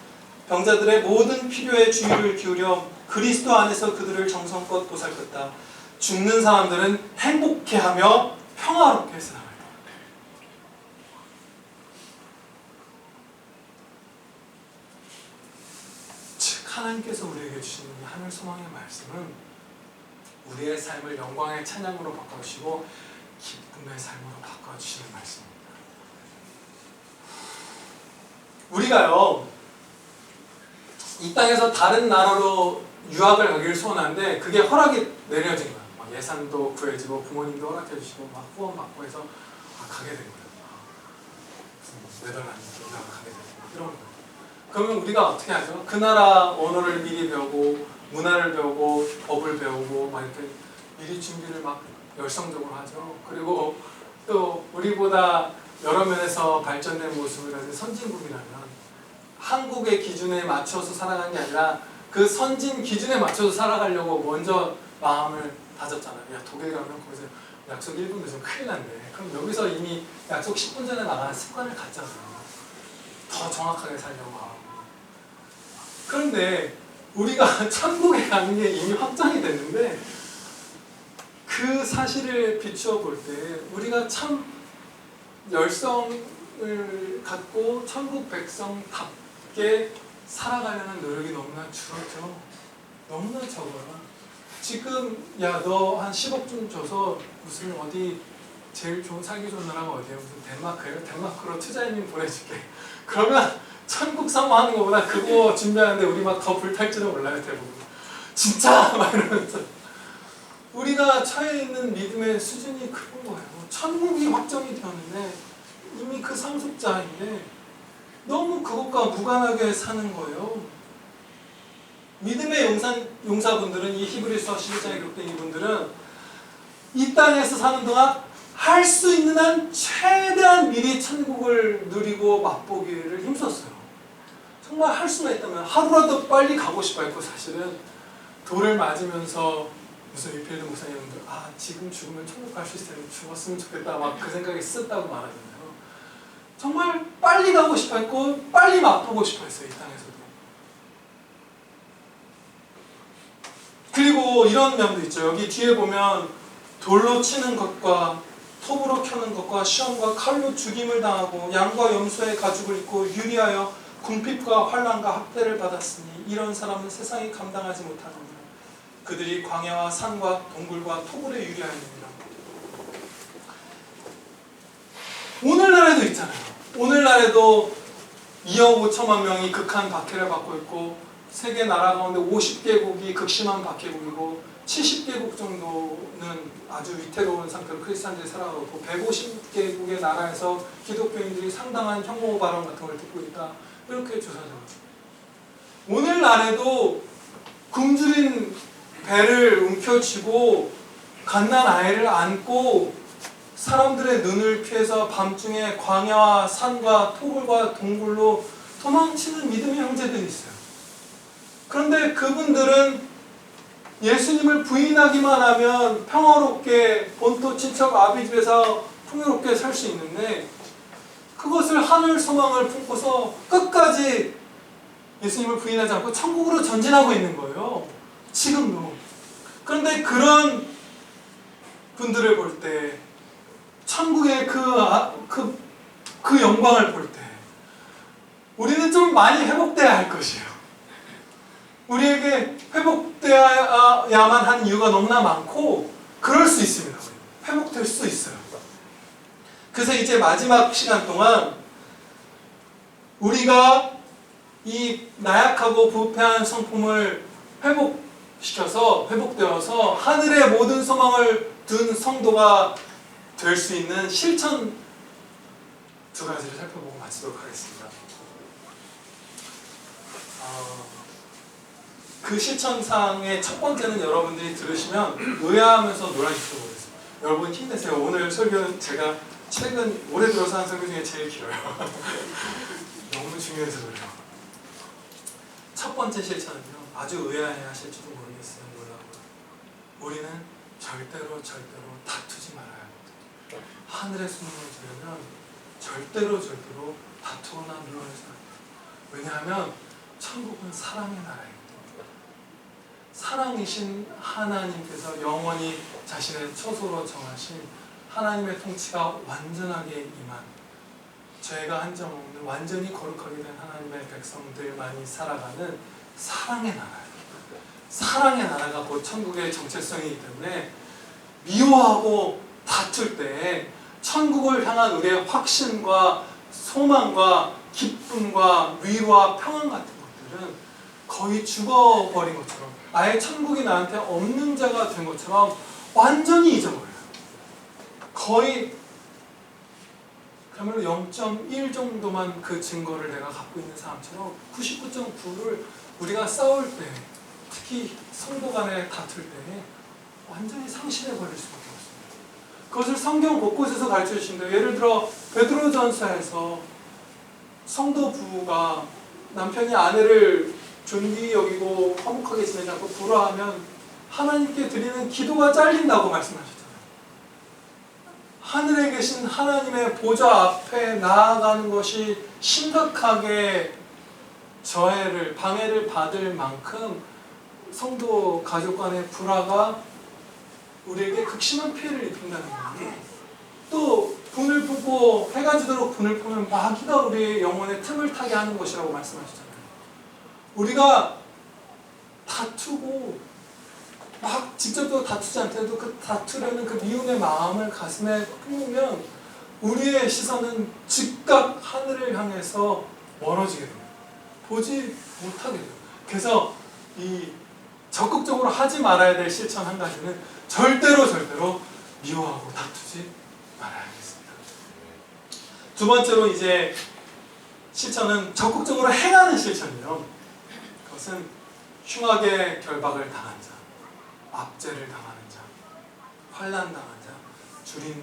병자들의 모든 필요에 주의를 기울여 그리스도 안에서 그들을 정성껏 보살폈다. 죽는 사람들은 행복해하며 평화롭게 살아갈 때. 즉 하나님께서 우리에게 주시는 이 하늘 소망의 말씀은 우리의 삶을 영광의 찬양으로 바꿔주시고 기쁨의 삶으로 바꿔주시는 말씀입니다. 우리가요 이 땅에서 다른 나라로 유학을 가기를 소원하는데 그게 허락이 내려진 거야. 막 예산도 구해지고 부모님도 허락해 주시고 막 후원 받고 해서 가게 된 거야. 네덜란드 유학을 가게 되고 이런 거야. 그러면 우리가 어떻게 하죠? 그 나라 언어를 미리 배우고 문화를 배우고 법을 배우고 막 이렇게 미리 준비를 막 열성적으로 하죠. 그리고 또 우리보다 여러 면에서 발전된 모습을 가진 선진국이라면 한국의 기준에 맞춰서 살아가는 게 아니라 그 선진 기준에 맞춰서 살아가려고 먼저 마음을 다졌잖아요. 야, 독일 가면 거기서 약속 1분 늦으면 큰일 난대. 그럼 여기서 이미 약속 10분 전에 나가는 습관을 갖잖아요. 더 정확하게 살려고 하고. 그런데 우리가 천국에 가는 게 이미 확정이 됐는데 그 사실을 비추어 볼 때 우리가 참 열성을 갖고 천국 백성답게 살아가려는 노력이 너무나 줄었죠. 너무나 적어요. 지금 야 너 한 10억 좀 줘서 무슨 어디 제일 좋은 살기 좋은 나라가 어디야? 무슨 덴마크예요? 덴마크로 투자이민 보내줄게. 그러면 천국 사모하는 것보다 그거 준비하는데 우리 막 더 불탈지도 몰라요. 대부분 진짜 막 이러면서 우리가 처해 있는 믿음의 수준이 그런 거예요. 천국이 확정이 되었는데 이미 그 상속자인데 너무 그것과 무관하게 사는 거예요. 믿음의 용사분들은 이 히브리서 11장에 기록된 이분들은 이 땅에서 사는 동안 할 수 있는 한 최대한 미리 천국을 누리고 맛보기를 힘썼어요. 정말 할 수만 있다면 하루라도 빨리 가고 싶어 했고 사실은 돌을 맞으면서 무슨 위필드 목사님들 지금 죽으면 천국 갈 수 있을 텐데 죽었으면 좋겠다 막 그 생각이 썼다고 말하잖아요. 정말 빨리 가고 싶어 했고 빨리 맛보고 싶어 했어요. 이 땅에서도. 그리고 이런 면도 있죠. 여기 뒤에 보면 돌로 치는 것과 톱으로 켜는 것과 시험과 칼로 죽임을 당하고 양과 염소의 가죽을 입고 유리하여 궁핍과 환난과 학대를 받았으니 이런 사람은 세상이 감당하지 못하느니라. 그들이 광야와 산과 동굴과 토굴에 유리하였느니라. 오늘날에도 있잖아요. 오늘날에도 2억 5천만 명이 극한 박해를 받고 있고 세계 나라 가운데 50개국이 극심한 박해국이고 70개국 정도는 아주 위태로운 상태로 크리스찬들이 살아가고 150개국의 나라에서 기독교인들이 상당한 혐오 발언 같은 걸 듣고 있다. 이렇게 조사되고 있습니다. 오늘날에도 굶주린 배를 움켜쥐고 갓난 아이를 안고 사람들의 눈을 피해서 밤중에 광야와 산과 토굴과 동굴로 도망치는 믿음의 형제들이 있어요. 그런데 그분들은 예수님을 부인하기만 하면 평화롭게 본토 친척 아비 집에서 풍요롭게 살 수 있는데 그것을 하늘 소망을 품고서 끝까지 예수님을 부인하지 않고 천국으로 전진하고 있는 거예요. 지금도. 그런데 그런 분들을 볼 때 천국의 그 영광을 볼 때 우리는 좀 많이 회복돼야 할 것이에요. 우리에게 회복되어야만 하는 이유가 너무나 많고 그럴 수 있습니다. 회복될 수 있어요. 그래서 이제 마지막 시간 동안 우리가 이 나약하고 부패한 성품을 회복되어서 하늘의 모든 소망을 둔 성도가 될 수 있는 실천 두 가지를 살펴보고 마치도록 하겠습니다. 그 실천상의 첫 번째는 여러분들이 들으시면 의아하면서 놀라실지 모르겠습니다. 여러분 힘내세요. 오늘 설교는 제가 최근 올해 들어서 한 설교 중에 제일 길어요. 너무 중요해서 그래요. 첫 번째 실천은요. 아주 의아해 하실지도 모르겠어요. 놀라고. 우리는 절대로 다투지 말아야 합니다. 하늘의 소망을 주려면 절대로 다투거나 미워해서 안 돼요. 왜냐하면 천국은 사랑의 나라입니다. 사랑이신 하나님께서 영원히 자신의 처소로 정하신 하나님의 통치가 완전하게 임한 죄가 한 점 없는 완전히 거룩하게 된 하나님의 백성들만이 살아가는 사랑의 나라예요. 사랑의 나라가 곧 천국의 정체성이기 때문에 미워하고 다툴 때 천국을 향한 우리의 확신과 소망과 기쁨과 위로와 평안 같은 것들은 거의 죽어버린 것처럼, 아예 천국이 나한테 없는 자가 된 것처럼 완전히 잊어버려요. 거의 그야말로 0.1 정도만 그 증거를 내가 갖고 있는 사람처럼 99.9를 우리가 싸울 때, 특히 성도 간에 다툴 때 완전히 상실해버릴 수밖에 없습니다. 그것을 성경 곳곳에서 가르쳐 주신다. 예를 들어 베드로전서에서 성도 부부가 남편이 아내를 존귀히 여기고 화목하게 지내지 않고 불화하면 하나님께 드리는 기도가 잘린다고 말씀하셨잖아요. 하늘에 계신 하나님의 보좌 앞에 나아가는 것이 심각하게 방해를 받을 만큼 성도 가족 간의 불화가 우리에게 극심한 피해를 입힌다는 거예요. 또 분을 품고 해가 지도록 분을 품으면 마귀가 우리의 영혼에 틈을 타게 하는 것이라고 말씀하셨잖아요. 우리가 다투고 막 직접적으로 다투지 않더라도 그 다투려는 그 미움의 마음을 가슴에 품으면 우리의 시선은 즉각 하늘을 향해서 멀어지게 됩니다. 보지 못하게 돼요. 그래서 이 적극적으로 하지 말아야 될 실천 한 가지는 절대로 미워하고 다투지 말아야겠습니다. 두 번째로 이제 실천은 적극적으로 행하는 실천이에요. 그것은 흉악의 결박을 당한 자, 압제를 당하는 자, 환난 당한 자, 주린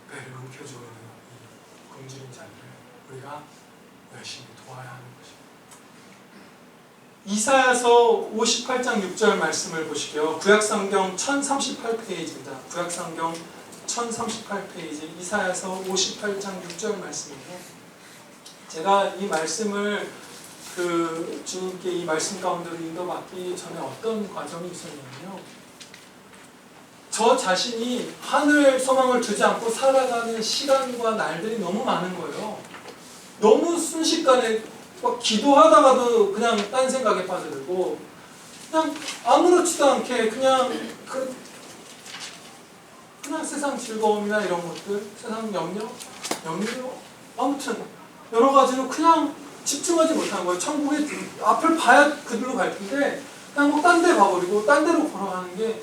배를 움켜쥐고 있는 이 굶주린 자들을 우리가 열심히 도와야 하는 것입니다. 이사야서 58장 6절 말씀을 보시게요. 구약성경 1038페이지입니다. 구약성경 1038페이지 이사야서 58장 6절 말씀이에요. 제가 이 말씀을 주님께 이 말씀 가운데로 인도받기 전에 어떤 과정이 있었냐면요. 저 자신이 하늘의 소망을 두지 않고 살아가는 시간과 날들이 너무 많은 거예요. 너무 순식간에 막 기도하다가도 그냥 딴 생각에 빠져들고 그냥 아무렇지도 않게 그냥 세상 즐거움이나 이런 것들, 세상 염려, 아무튼 여러 가지로 그냥 집중하지 못하는 거예요. 천국의 앞을 봐야 그들로 갈 텐데 그냥 막 딴 데 봐버리고 딴 데로 걸어가는 게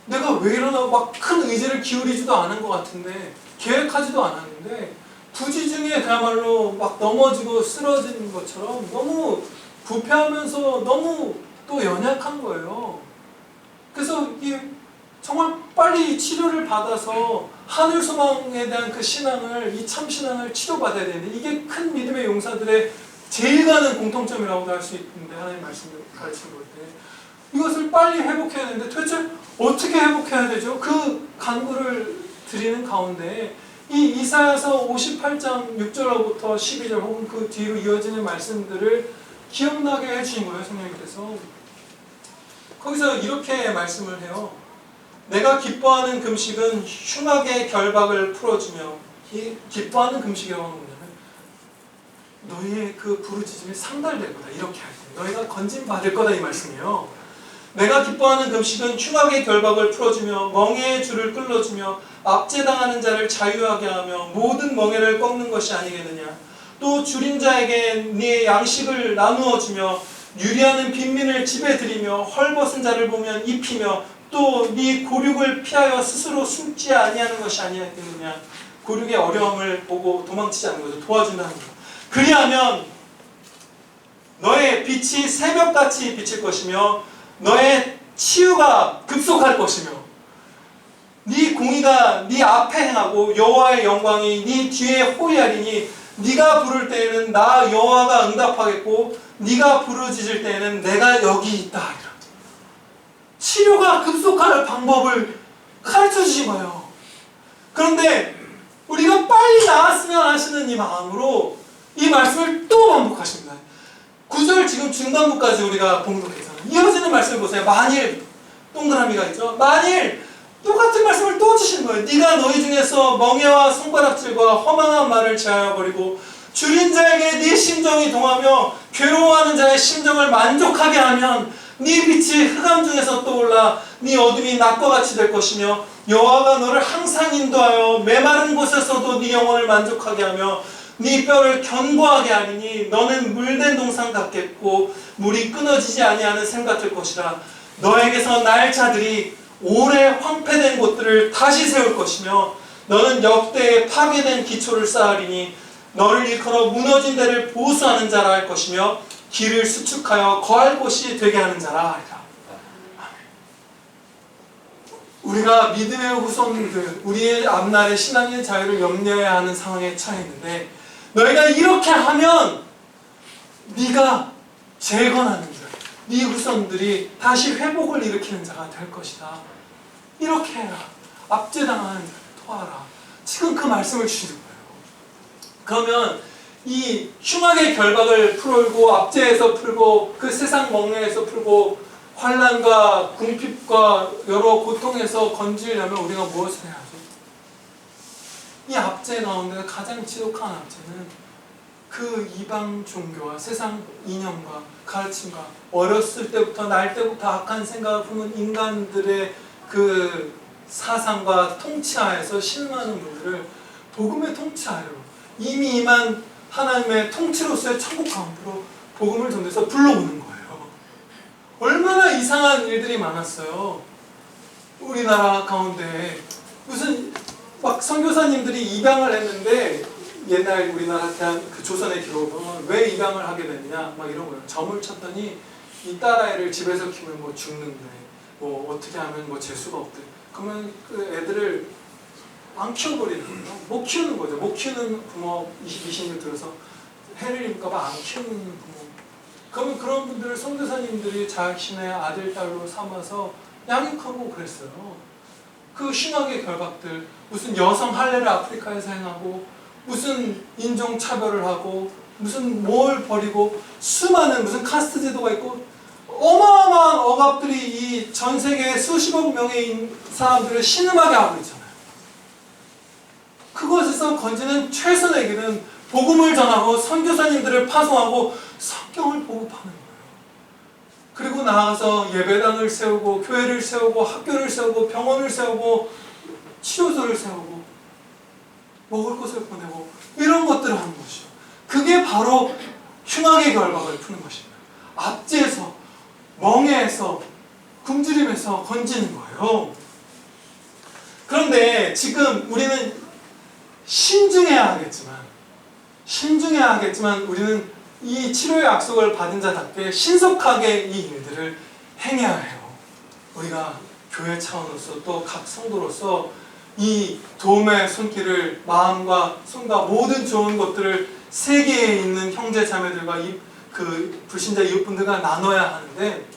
내가 왜 이러나 막 큰 의지를 기울이지도 않은 것 같은데 계획하지도 않았는데 부지중에 그야말로 막 넘어지고 쓰러지는 것처럼 너무 부패하면서 너무 또 연약한 거예요. 그래서 정말 빨리 치료를 받아서 하늘 소망에 대한 그 신앙을, 이 참 신앙을 치료받아야 되는데 이게 큰 믿음의 용사들의 제일 가는 공통점이라고도 할 수 있는데 하나님 말씀을 가르쳐 볼 때 이것을 빨리 회복해야 되는데 도대체 어떻게 회복해야 되죠? 그 간구를 드리는 가운데 이 이사야서 58장 6절로부터 12절 혹은 그 뒤로 이어지는 말씀들을 기억나게 해주신 거예요. 성령님께서 거기서 이렇게 말씀을 해요. 내가 기뻐하는 금식은 흉악의 결박을 풀어주며, 이 기뻐하는 금식이라고 하는 거냐면 너희의 그 부르짖음이 상달될 거다. 이렇게 할 때 너희가 건짐받을 거다 이 말씀이에요. 내가 기뻐하는 금식은 흉악의 결박을 풀어주며 멍에의 줄을 끌어주며 압제당하는 자를 자유하게 하며 모든 멍에를 꺾는 것이 아니겠느냐. 또 줄인 자에게 네 양식을 나누어 주며 유리하는 빈민을 집에 들이며 헐벗은 자를 보면 입히며 또 네 고륙을 피하여 스스로 숨지 아니하는 것이 아니겠느냐. 고륙의 어려움을 보고 도망치지 않는 거죠. 도와준다는 거죠. 그리하면 너의 빛이 새벽같이 비칠 것이며 너의 치유가 급속할 것이며 네 공의가 네 앞에 행하고 여호와의 영광이 네 뒤에 호위하리니 네가 부를 때에는 나 여호와가 응답하겠고 네가 부르짖을 때에는 내가 여기 있다. 치료가 급속할 방법을 가르쳐 주신 거예요. 그런데 우리가 빨리 나았으면 하시는 이 마음으로 이 말씀을 또 반복하십니다. 9절 지금 중반부까지 우리가 봉독해서 이어지는 말씀을 보세요. 만일 동그라미가 있죠. 만일 똑같은 말씀을 또 주시는 거예요. 네가 너희 중에서 멍에와 손가락질과 허망한 말을 제하여 버리고 줄인 자에게 네 심정이 동하며 괴로워하는 자의 심정을 만족하게 하면 네 빛이 흑암 중에서 떠올라 네 어둠이 낮과 같이 될 것이며 여호와가 너를 항상 인도하여 메마른 곳에서도 네 영혼을 만족하게 하며 네 뼈를 견고하게 하리니 너는 물된 동상 같겠고 물이 끊어지지 아니하는 샘 같을 것이라. 너에게서 날 자들이 오래 황폐된 곳들을 다시 세울 것이며 너는 역대에 파괴된 기초를 쌓으리니 너를 일컬어 무너진 데를 보수하는 자라 할 것이며 길을 수축하여 거할 곳이 되게 하는 자라 하리라. 우리가 믿음의 후손들, 우리의 앞날의 신앙의 자유를 염려해야 하는 상황에 처해 있는데, 너희가 이렇게 하면 네가 재건하는 자, 네 후손들이 다시 회복을 일으키는 자가 될 것이다. 이렇게 해라. 압제당하는 자를 토하라. 지금 그 말씀을 주시는 거예요. 그러면 이 흉악의 결박을 풀고 압제에서 풀고 그 세상 멍에에서 풀고 환난과 궁핍과 여러 고통에서 건지려면 우리가 무엇을 해야 하죠? 이 압제 가운데 가장 지독한 압제는 그 이방 종교와 세상 이념과 가르침과 어렸을 때부터 날 때부터 악한 생각을 품은 인간들의 그 사상과 통치하에서 신음하는 분들을 복음의 통치하로 이미 임한 하나님의 통치로서의 천국 가운데로 복음을 전해서 불러오는 거예요. 얼마나 이상한 일들이 많았어요. 우리나라 가운데 무슨 막 선교사님들이 입양을 했는데 옛날 우리나라 대한 그 조선의 기록은 왜 입양을 하게 됐냐 막 이런 거예요. 점을 쳤더니 이 딸아이를 집에서 키우면 뭐 죽는데 뭐 어떻게 하면 뭐 재수가 없대. 그러면 그 애들을 안 키워버리는 거예요. 못 키우는 거죠. 못 키우는 부모 20년 들어서 해를 입을까봐 안 키우는 부모. 그러면 그런 분들을 선교사님들이 자신의 아들, 딸로 삼아서 양육하고 그랬어요. 그 흉악의 결박들, 무슨 여성 할례를 아프리카에서 행하고 무슨 인종차별을 하고 무슨 뭘 버리고 수많은 무슨 카스트 제도가 있고 어마어마한 억압들이 이 전 세계에 수십억 명의 사람들을 신음하게 하고 있잖아요. 그것에서 건지는 최선의 길은 복음을 전하고 선교사님들을 파송하고 성경을 보급하는 거예요. 그리고 나아가서 예배당을 세우고 교회를 세우고 학교를 세우고 병원을 세우고 치료소를 세우고 먹을 것을 보내고 이런 것들을 하는 것이죠. 그게 바로 흉악의 결박을 푸는 것입니다. 압제에서 멍해에서 굶주림에서 건지는 거예요. 그런데 지금 우리는 신중해야 하겠지만 우리는 이 치료의 약속을 받은 자답게 신속하게 이 일들을 행해야 해요. 우리가 교회 차원으로서 또 각 성도로서 이 도움의 손길을 마음과 손과 모든 좋은 것들을 세계에 있는 형제 자매들과 그 불신자 이웃분들과 나눠야 하는데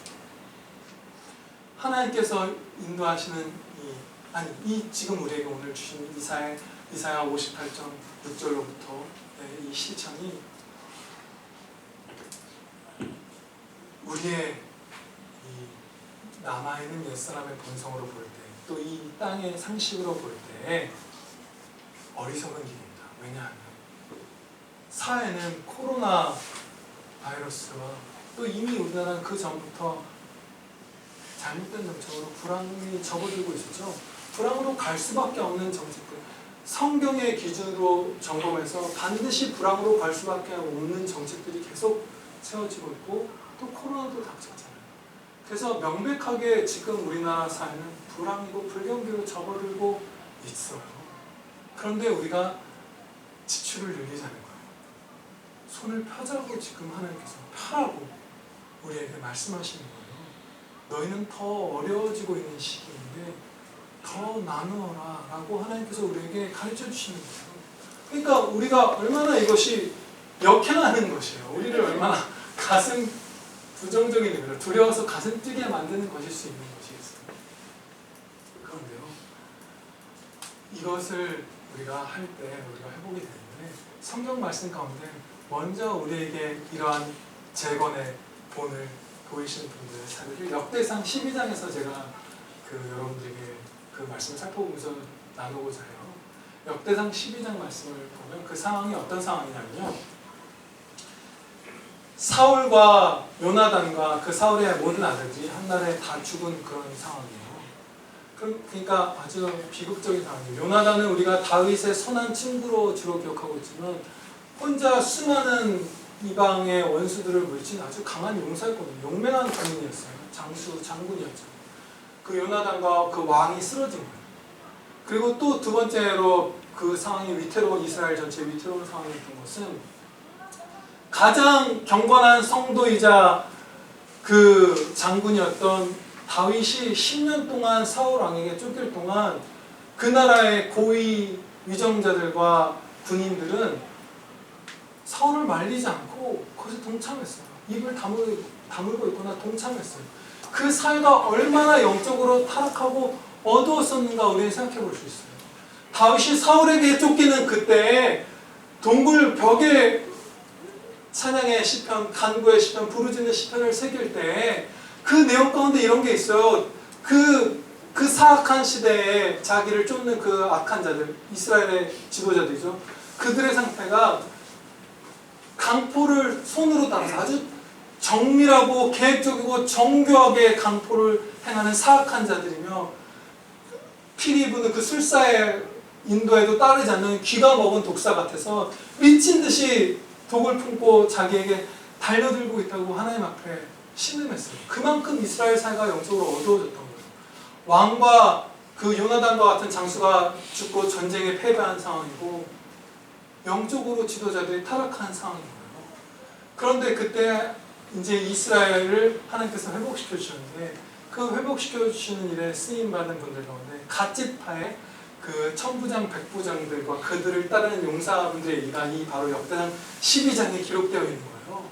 하나님께서 인도하시는 지금 우리에게 오늘 주신 이사야 58장 6절로부터 이 실천이 우리의 이 남아있는 옛사람의 본성으로 볼 때, 또 이 땅의 상식으로 볼 때 어리석은 길입니다. 왜냐하면 사회는 코로나 바이러스와 또 이미 우리나라는 그 전부터 잘못된 정책으로 불황이 접어들고 있었죠. 불황으로 갈 수밖에 없는 정책들, 성경의 기준으로 점검해서 반드시 불황으로 갈 수밖에 없는 정책들이 계속 세워지고 있고 또 코로나도 닥쳤잖아요. 그래서 명백하게 지금 우리나라 사회는 불황이고 불경기로 접어들고 있어요. 그런데 우리가 지출을 늘리자는 거예요. 손을 펴자고 지금 하나님께서 펴라고 우리에게 말씀하시는 거예요. 너희는 더 어려워지고 있는 시기인데 더 나누어라 라고 하나님께서 우리에게 가르쳐 주시는 거예요. 그러니까 우리가 얼마나 이것이 역행하는 것이에요. 우리를 얼마나 가슴 부정적인 의미로 두려워서 가슴 뛰게 만드는 것일 수 있는 것이겠어요. 그런데요, 이것을 우리가 할 때 우리가 해보게 되는데 성경 말씀 가운데 먼저 우리에게 이러한 재건의 본을 보이시는 분들의 사례를 역대상 12장에서 제가 여러분들에게 그 말씀을 살펴보면서 나누고자 해요. 역대상 12장 말씀을 보면 그 상황이 어떤 상황이냐면요, 사울과 요나단과 그 사울의 모든 아들들이 한날에 다 죽은 그런 상황이에요. 그러니까 아주 비극적인 상황이에요. 요나단은 우리가 다윗의 선한 친구로 주로 기억하고 있지만 혼자 수많은 이방의 원수들을 물리친 아주 강한 용사였거든요. 용맹한 군인이었어요. 장군이었죠. 그 요나단과 그 왕이 쓰러진 거예요. 그리고 또 두 번째로 그 상황이 위태로운, 이스라엘 전체의 위태로운 상황이었던 것은 가장 경건한 성도이자 그 장군이었던 다윗이 10년 동안 사울 왕에게 쫓길 동안 그 나라의 고위 위정자들과 군인들은 사울을 말리지 않고 거기서 동참했어요. 입을 다물고 있거나 동참했어요. 그 사회가 얼마나 영적으로 타락하고 어두웠었는가 우리는 생각해 볼 수 있어요. 다윗이 사울에게 쫓기는 그때에 동굴 벽에 찬양의 시편, 간구의 시편, 부르짖는 시편을 새길 때 그 내용 가운데 이런 게 있어요. 그 사악한 시대에 자기를 쫓는 그 악한 자들, 이스라엘의 지도자들이죠. 그들의 상태가 강포를 손으로 따라서 아주 정밀하고 계획적이고 정교하게 강포를 행하는 사악한 자들이며 피리 부는 그 술사의 인도에도 따르지 않는 귀가 먹은 독사 같아서 미친 듯이 독을 품고 자기에게 달려들고 있다고 하나님 앞에 신음했어요. 그만큼 이스라엘 사회가 영적으로 어두워졌던 거예요. 왕과 그 요나단과 같은 장수가 죽고 전쟁에 패배한 상황이고 영적으로 지도자들이 타락한 상황인 거예요. 그런데 그때 이제 이스라엘을 하나님께서 회복시켜 주셨는데 그 회복시켜 주시는 일에 쓰임 받는 분들 가운데 갓짓파의 그 천부장, 백부장들과 그들을 따르는 용사분들의 얘기가 이 바로 역대상 12장에 기록되어 있는 거예요.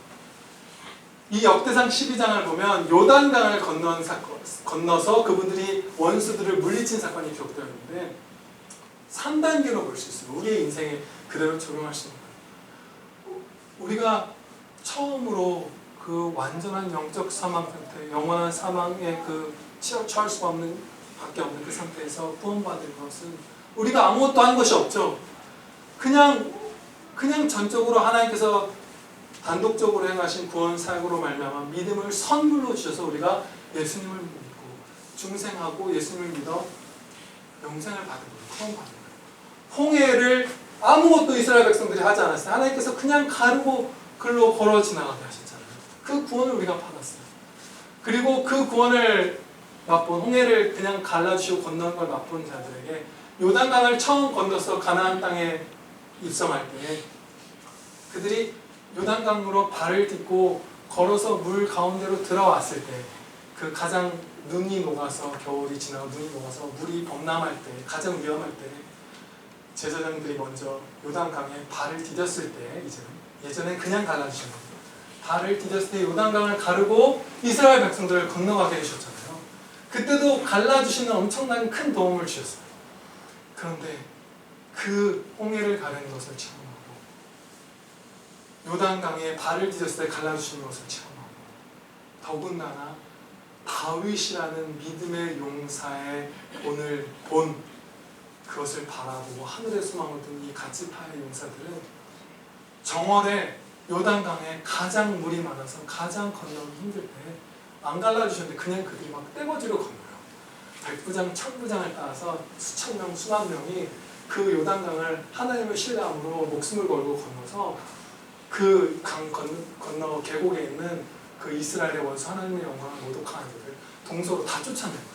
이 역대상 12장을 보면 요단강을 건너서 그분들이 원수들을 물리친 사건이 기록되어 있는데 3단계로 볼 수 있어요. 우리의 인생에 그대로 적용할 수 있는 거예요. 우리가 처음으로 그 완전한 영적 사망 상태, 영원한 사망의 그 취할 수가 없는 밖에 없는 그 상태에서 구원받은 것은 우리가 아무것도 한 것이 없죠. 그냥 전적으로 하나님께서 단독적으로 행하신 구원 사역으로 말미암아 믿음을 선물로 주셔서 우리가 예수님을 믿고 중생하고 예수님을 믿어 영생을 받은 거예요. 구원받은 거예요. 홍해를 아무것도 이스라엘 백성들이 하지 않았어요. 하나님께서 그냥 가르고 글로 걸어 지나가게 하셨잖아요. 그 구원을 우리가 받았어요. 그리고 그 구원을 맛본 홍해를 그냥 갈라주시고 건너는 걸 맛본 자들에게 요단강을 처음 건너서 가나안 땅에 입성할 때 그들이 요단강으로 발을 딛고 걸어서 물 가운데로 들어왔을 때 그 가장 눈이 녹아서 겨울이 지나고 눈이 녹아서 물이 범람할 때 가장 위험할 때 제사장들이 먼저 요단강에 발을 디뎠을 때 예전엔 그냥 갈라주신 겁니다. 발을 디뎠을 때 요단강을 가르고 이스라엘 백성들을 건너가게 해주셨잖아요. 그때도 갈라주시는 엄청난 큰 도움을 주셨어요. 그런데 그 홍해를 가르는 것을 체험하고 요단강에 발을 디뎠을 때 갈라주시는 것을 체험하고 더군다나 다윗이라는 믿음의 용사의 오늘 본 그것을 바라보고 하늘의 소망을 둔 이 갓짓파의 용사들은 정월에 요단강에 가장 물이 많아서 가장 건너기 힘들 때 안 갈라주셨는데 그냥 그들이 막 떼거지로 건너요. 백부장, 천부장을 따라서 수천 명, 수만 명이 그 요단강을 하나님을 신뢰함으로 목숨을 걸고 건너서 그 강 건너 계곡에 있는 그 이스라엘의 원수 하나님의 영광을 모독하는 자들 동서로 다 쫓아낸 거예요.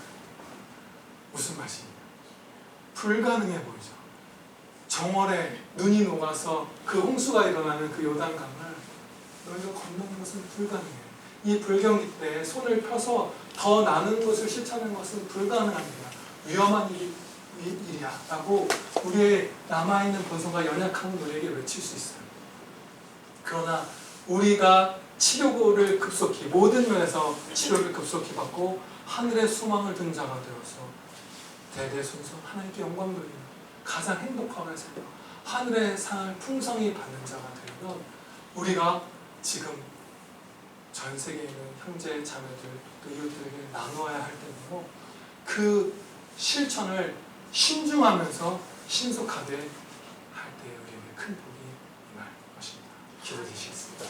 무슨 말씀이냐? 불가능해 보이죠. 정월에 눈이 녹아서 그 홍수가 일어나는 그 요단강을 너희가 건너는 것은 불가능해요. 이 불경기 때 손을 펴서 더 나는 것을 실천하는 것은 불가능합니다. 위험한 일이야 라고 우리의 남아있는 본성과 연약한 우리에게 외칠 수 있어요. 그러나 우리가 치료를 급속히 모든 면에서 치료를 급속히 받고 하늘의 소망을 둔 자가 되어서 대대손손 하나님께 영광 돌리며 가장 행복하게 살며 하늘의 상을 풍성히 받는 자가 되면 우리가 지금 전 세계에 있는 형제 자매들 또 이웃들에게 나누어야 할 때고 그 실천을 신중하면서 신속하게 할 때 우리에게 큰 복이 임할 것입니다. 기도드리시겠습니다.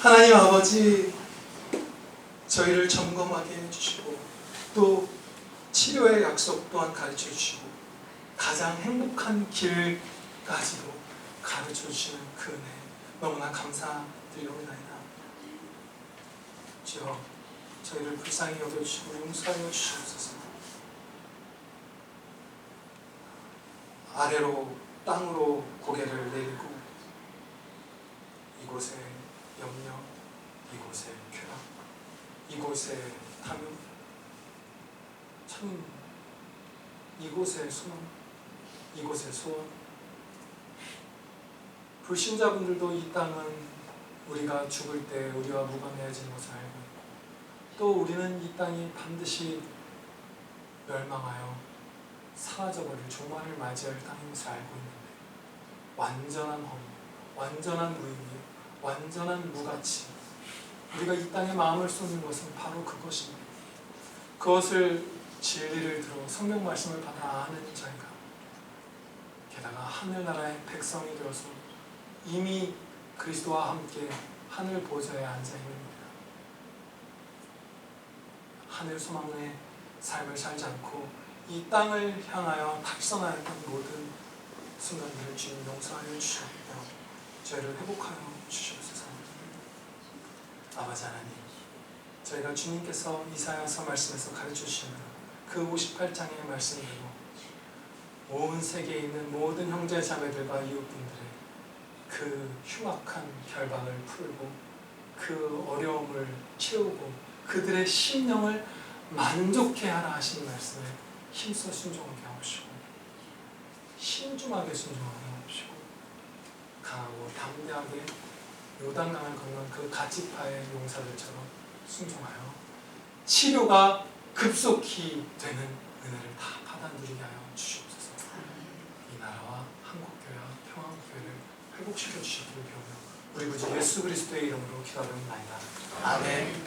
하나님 아버지, 저희를 점검하게 해주시고 또 치료의 약속 또한 가르쳐 주시고 가장 행복한 길까지도 가르쳐 주시는 그 은혜 너무나 감사드리옵나이다. 주여, 저희를 불쌍히 여겨주시고 용서하여 주시옵소서. 아래로 땅으로 고개를 내리고 이곳에 염려, 이곳에 쾌락, 이곳에 탐욕, 참 이곳에 소망, 이곳에 소원. 불신자분들도 이 땅은 우리가 죽을 때 우리와 무관해진 것을 알고 있고, 또 우리는 이 땅이 반드시 멸망하여 사라져버릴 종말을 맞이할 땅인 것을 알고 있는데, 완전한 허무, 완전한 무의미, 완전한 무가치, 우리가 이 땅에 마음을 쏟는 것은 바로 그것입니다. 그것을 진리를 들어 성경 말씀을 받아 아는 저희가, 게다가 하늘나라의 백성이 되어서 이미 그리스도와 함께 하늘 보좌에 앉아 있습니다. 하늘 소망의 삶을 살지 않고 이 땅을 향하여 탁선하였던 모든 순간들을 주님 용서하여 주시옵며 저희를 회복하여 주시옵소서. 아버지 하나님, 저희가 주님께서 이사야서 말씀에서 가르쳐 주시는 그 58장의 말씀대로 온 세계에 있는 모든 형제 자매들과 이웃분들의 그 흉악한 결박을 풀고 그 어려움을 채우고 그들의 심령을 만족해 하라 하신 말씀에 힘써 순종하게 하옵시고, 신중하게 순종하게 하옵시고, 강하고 담대하게 요단강을 건넌 그 갓지파의 용사들처럼 순종하여 치료가 급속히 되는 은혜를 다 받아 누리게 하여 주시옵소서. 이 나라와 한국교회와 평화국교회를 회복시켜 주시기를 비오며 우리 구주 예수 그리스도의 이름으로 기도하옵나이다. 아멘.